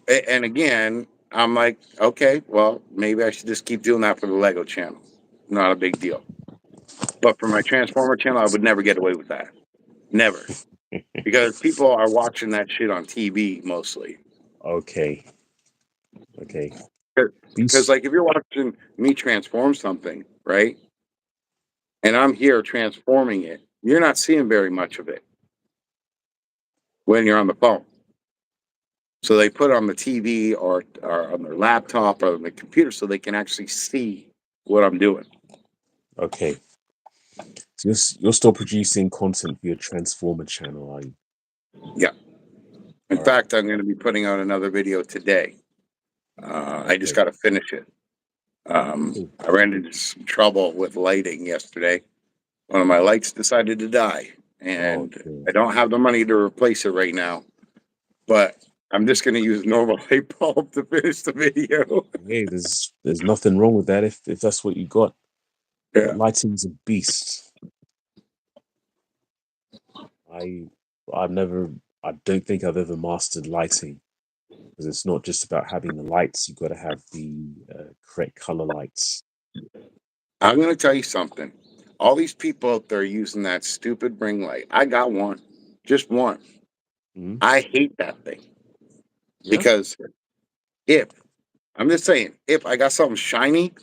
and again, I'm like, okay, well, maybe I should just keep doing that for the Lego channel. Not a big deal. But for my Transformer channel, I would never get away with that. Never. Because people are watching that shit on TV mostly. Okay. Okay. Because, These. like, if you're watching me transform something, right? And I'm here transforming it, you're not seeing very much of it when you're on the phone. So they put it on the TV or on their laptop or on the computer so they can actually see what I'm doing. Okay. So you're still producing content for your Transformer channel, are you? Yeah. In All right. fact, I'm going to be putting out another video today. I just Okay. got to finish it. Cool. I ran into some trouble with lighting yesterday. One of my lights decided to die, Oh, and dear. I don't have the money to replace it right now. But I'm just going to use normal light bulb to finish the video. Hey, there's nothing wrong with that if that's what you got. But Yeah. lighting's a beast. I I've never I don't think I've ever mastered lighting because it's not just about having the lights. You've got to have the correct color lights. I'm going to tell you something. All these people out there using that stupid ring light. I got one, just one. Mhm. I hate that thing Yeah. because if I'm just saying, if I got something shiny,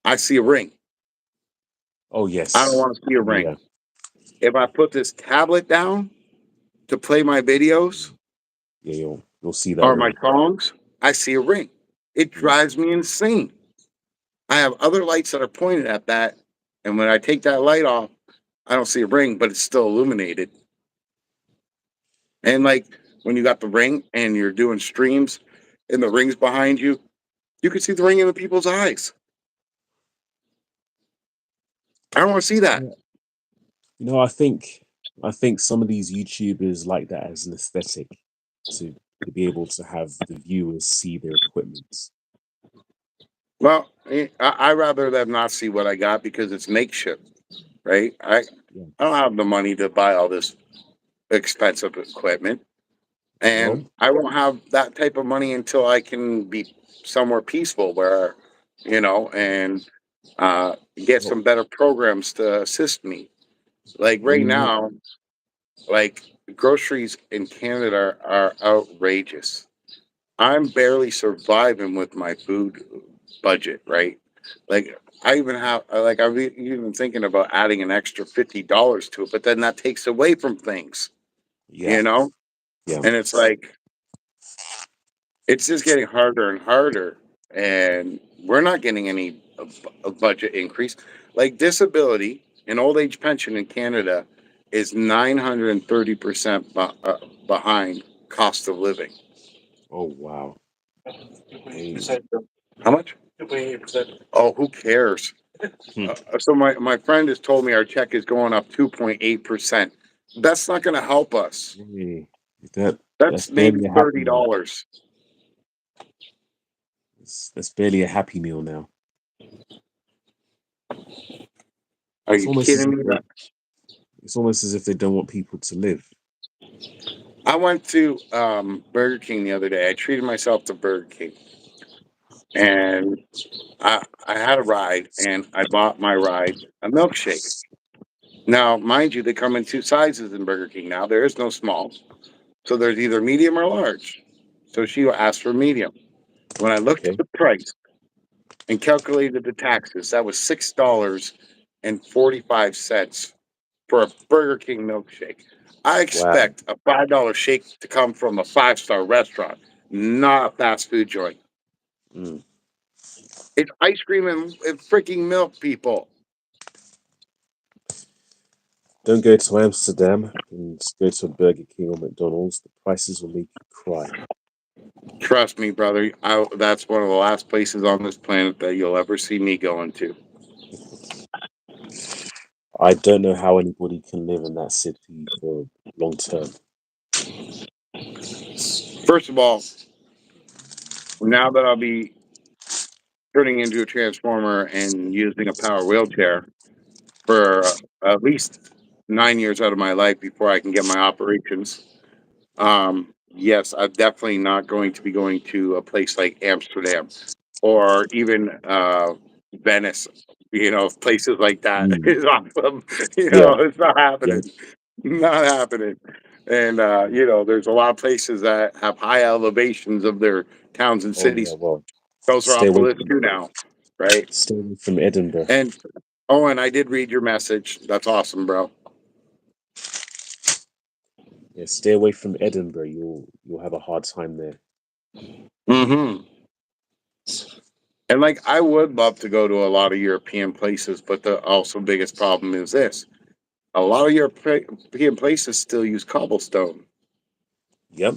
I see a ring. Oh I don't yes. want to see a ring. Yeah. If I put this tablet down to play my videos Yeah. You'll see that or my ring. songs, I see a ring. It Mm. drives me insane. I have other lights that are pointed at that, and when I take that light off, I don't see a ring, but it's still illuminated. And like when you got the ring and you're doing streams and the ring's behind you, you can see the ring in the people's eyes. I don't want to see that. Yeah. I think some of these YouTubers like that as an aesthetic to to be able to have the viewers see their equipment. Well, I rather them not see what I got because it's makeshift, right? Yeah. I don't have the money to buy all this expensive equipment, and Well, I won't have that type of money until I can be somewhere peaceful where, and get well, some better programs to assist me. Like right you now, like groceries in Canada are outrageous. I'm barely surviving with my food budget, right? Like I even have like I'm even thinking about adding an extra $50 to it, but then that takes away from things, yeah, you know? yeah. And it's like it's just getting harder and harder, and we're not getting any budget increase. Like disability and old age pension in Canada is 930% behind cost of living. Oh wow. I 2.8%. How much? 2.8%. Oh, who cares? hmm, So my friend has told me our check is going up 2.8%. That's not going to help us. hey, that's That's barely maybe a happy meal. $30. That's barely a happy meal now. Are It's you almost as kidding if me? they don't want people to live. I went to Burger King the other day. I treated myself to Burger King, and I had a ride, and I bought my ride a milkshake. Now, mind you, they come in two sizes in Burger King now. There is no small, so there's either medium or large. So she asked for medium. When I looked at Okay. the price and calculated the taxes, that was $6.45 for a Burger King milkshake. I Wow. expect a $5 shake to come from a five-star restaurant, not a fast food joint. Mm. It's ice cream and freaking milk, people. Don't go to Amsterdam and go to a Burger King or McDonald's. The prices will make you cry. Trust me, brother. That's one of the last places on this planet that you'll ever see me going to. I don't know how anybody can live in that city for long term. First of all, now that I'll be turning into a transformer and using a power wheelchair for at least 9 years out of my life before I can get my operations. Yes, I'm definitely not going to be going to a place like Amsterdam or even Venice. Places like that Mm, is awesome. yeah, It's not yeah. happening. Not happening. And there's a lot of places that have high elevations of their towns and Oh yeah. cities. Well, Those are stay off the away list from too now, right? stay away from Edinburgh. And oh, and I did read your message. That's awesome, bro. Yeah, stay away from Edinburgh. You'll have a hard time there. Hmm. And like, I would love to go to a lot of European places, but the also biggest problem is this: a lot of European places still use cobblestone. Yep.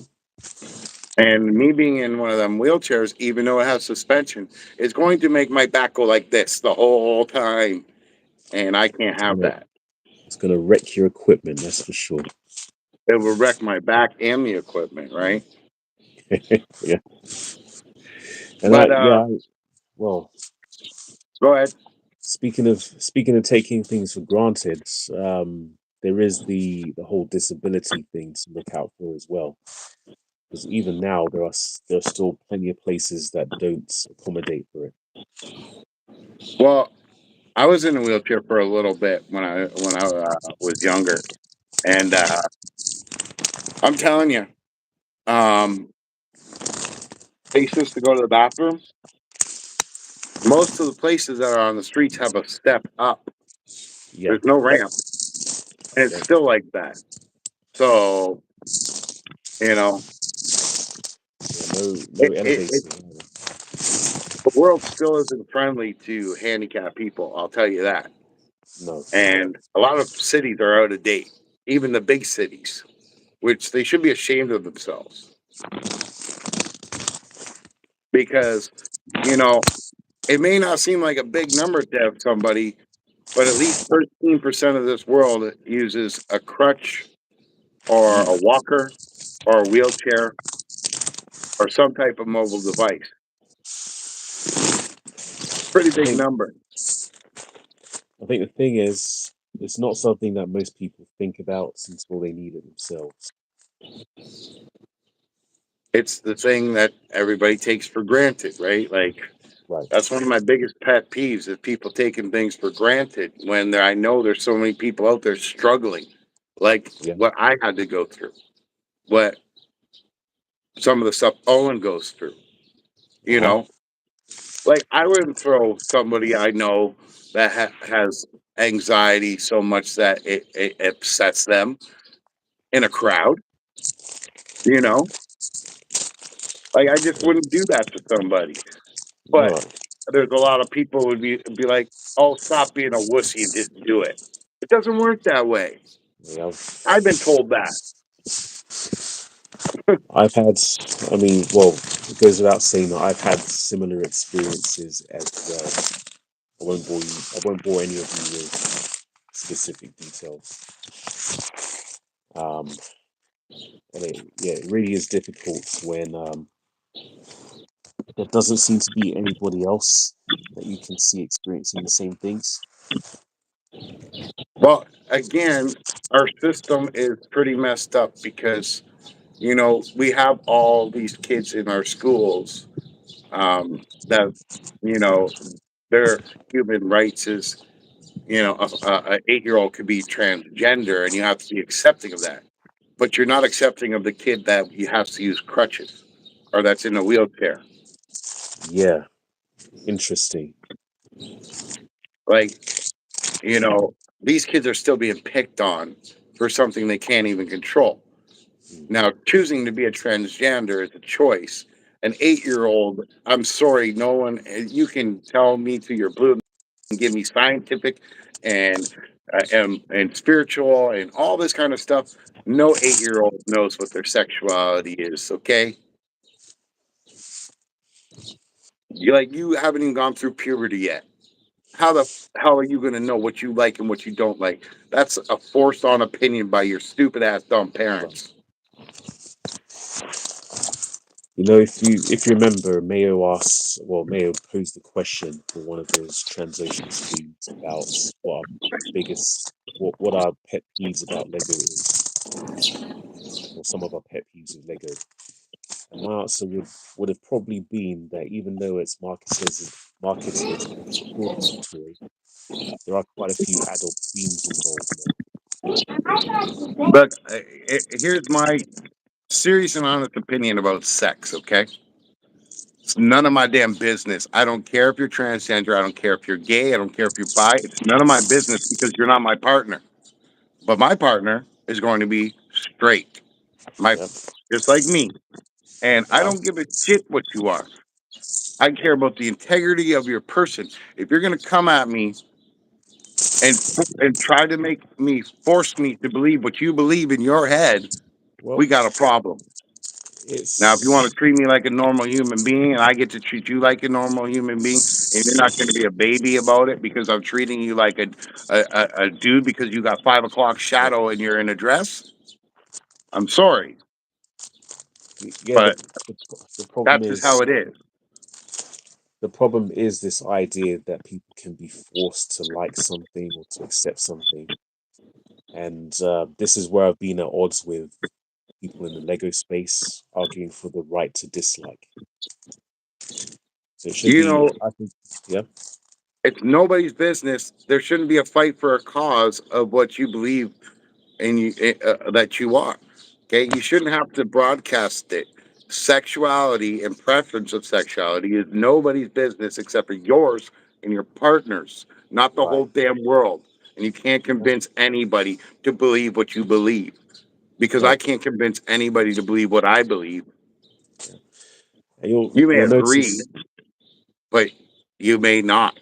And me being in one of them wheelchairs, even though it has suspension, is going to make my back go like this the whole time, and I can't It's have gonna that. it's gonna wreck your equipment. That's for sure. It will wreck my back and the equipment, right? Yeah. And But well, go ahead. speaking of taking things for granted, there is the whole disability thing to look out for as well. Because even now there are still plenty of places that don't accommodate for it. Well, I was in a wheelchair for a little bit when I was younger, and I'm telling you, um, places to go to the bathroom. Most of the places that are on the streets have a step up. Yeah, There's no ramp, and it's yeah, still like that. So you know, yeah. No it, it, elevator. it the world still isn't friendly to handicapped people. I'll tell you that. No. And a lot of cities are out of date, even the big cities, which they should be ashamed of themselves because you know it may not seem like a big number to somebody, but at least 13% of this world uses a crutch or a Mm. walker or a wheelchair or some type of mobile device. Pretty I big think number. I think the thing is, it's not something that most people think about until they need it themselves. It's the thing that everybody takes for granted, right? Like, Right. that's one of my biggest pet peeves is people taking things for granted when I know there's so many people out there struggling, like Yeah. what I had to go through, what some of the stuff Owen goes through. Uh You huh. know, like I wouldn't throw somebody I know that has anxiety so much that it upsets them in a crowd. You know, like I just wouldn't do that to somebody. But No. there's a lot of people would be like, "Oh, stop being a wussy and just do it." It doesn't work that way. Yeah, I've been told that. I've had. I mean, well, it goes without saying that I've had similar experiences as well. I won't bore any of you with specific details. Um, and yeah, it really is difficult when there doesn't seem to be anybody else that you can see experiencing the same things. Well, again, our system is pretty messed up because we have all these kids in our schools that you know their human rights is a 8-year-old could be transgender and you have to be accepting of that, but you're not accepting of the kid that he has to use crutches or that's in a wheelchair. Yeah, interesting. Like, these kids are still being picked on for something they can't even control. Mm. Now, choosing to be a transgender is a choice. An 8-year-old, I'm sorry, no one, you can tell me to your blue and give me scientific and, and spiritual and all this kind of stuff. No 8-year-old knows what their sexuality is, okay? You haven't even gone through puberty yet. how the hell are you going to know what you like and what you don't like? That's a forced on opinion by your stupid ass dumb Right. parents. You know, if you remember, Mayo posed the question for one of those translation streams about what our biggest, what our pet peeves about Lego is, or some of our pet peeves with Lego. And my answer would have probably been that even though it's marketed as a children's toy, there are quite a few adult themes involved in it. But here's my serious and honest opinion about sex, okay? It's none of my damn business. I don't care if you're transgender. I don't care if you're gay. I don't care if you're bi. It's none of my business because you're not my partner. But my partner is going to be straight, my Yep. just like me. And I Uh-huh. don't give a shit what you are. I care about the integrity of your person. If you're going to come at me and try to force me to believe what you believe in your head, Well, we got a problem. Now, if you want it's to treat me like a normal human being and I get to treat you like a normal human being, and you're not going to be a baby about it because I'm treating you like a dude because you got 5 o'clock yeah, shadow and you're in a dress, I'm sorry, yeah. but The problem that's just how is it is. this idea that people can be forced to like something or to accept something, and this is where I've been at odds with people in the Lego space arguing for the right to dislike. So it should You be, know, I think, yeah, it's nobody's business. There shouldn't be a fight for a cause of what you believe and that you are. Okay, you shouldn't have to broadcast it. Sexuality and preference of sexuality is nobody's business except for yours and your partners, not the right, whole damn world. And you can't yeah, convince anybody to believe what you believe because I right, can't convince anybody to believe what I believe. yeah. And you'll You may you'll agree, notice but you may not.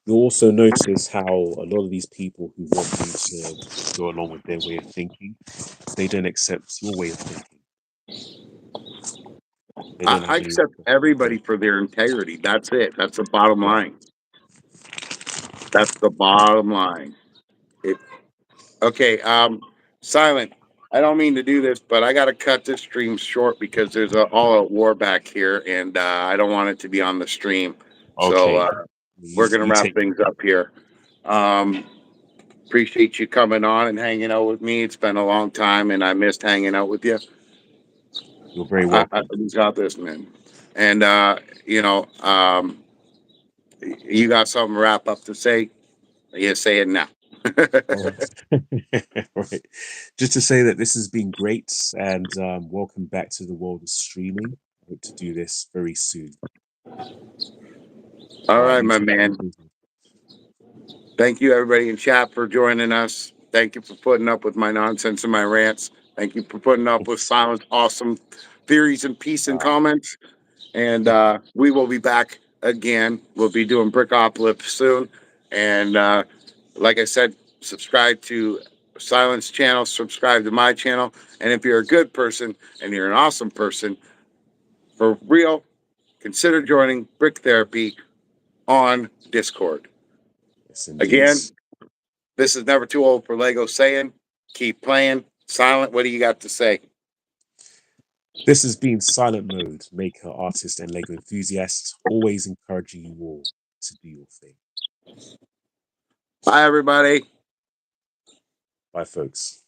you'll also notice how a lot of these people who want you to go along with their way of thinking, they don't accept your way of thinking. They don't I have any. accept Yeah. everybody for their integrity. That's it. That's the bottom Right. line. That's the bottom line. If Okay, Silent. I don't mean to do this, but I got to cut this stream short because there's a all-out war back here, and I don't want it to be on the stream. So Okay. we're gonna You wrap take. things up here. Um, appreciate you coming on and hanging out with me. It's been a long time, and I missed hanging out with you. You're very welcome. We got this, man. And you know, you got something to wrap up to say? You say it now. Oh. Right. Just to say that this has been great, and welcome back to the world of streaming. I hope to do this very soon. All All right. right, You my take care, man. Disney. Thank you, everybody in chat, for joining us. Thank you for putting up with my nonsense and my rants. Thank you for putting up with Silent's awesome theories and peace and Uh, comments. And we will be back again. We'll be doing Brickocalpyse soon. And like I said, subscribe to Silent's channel, subscribe to my channel. And if you're a good person and you're an awesome person, for real, consider joining Brick Therapy on Discord. yes, indeed. Again, this is Never Too Old for Lego saying, keep playing. Silent, what do you got to say? This has been Silent Mode, maker, artist, and Lego enthusiast, always encouraging you all to do your thing. Bye, everybody. Bye, folks.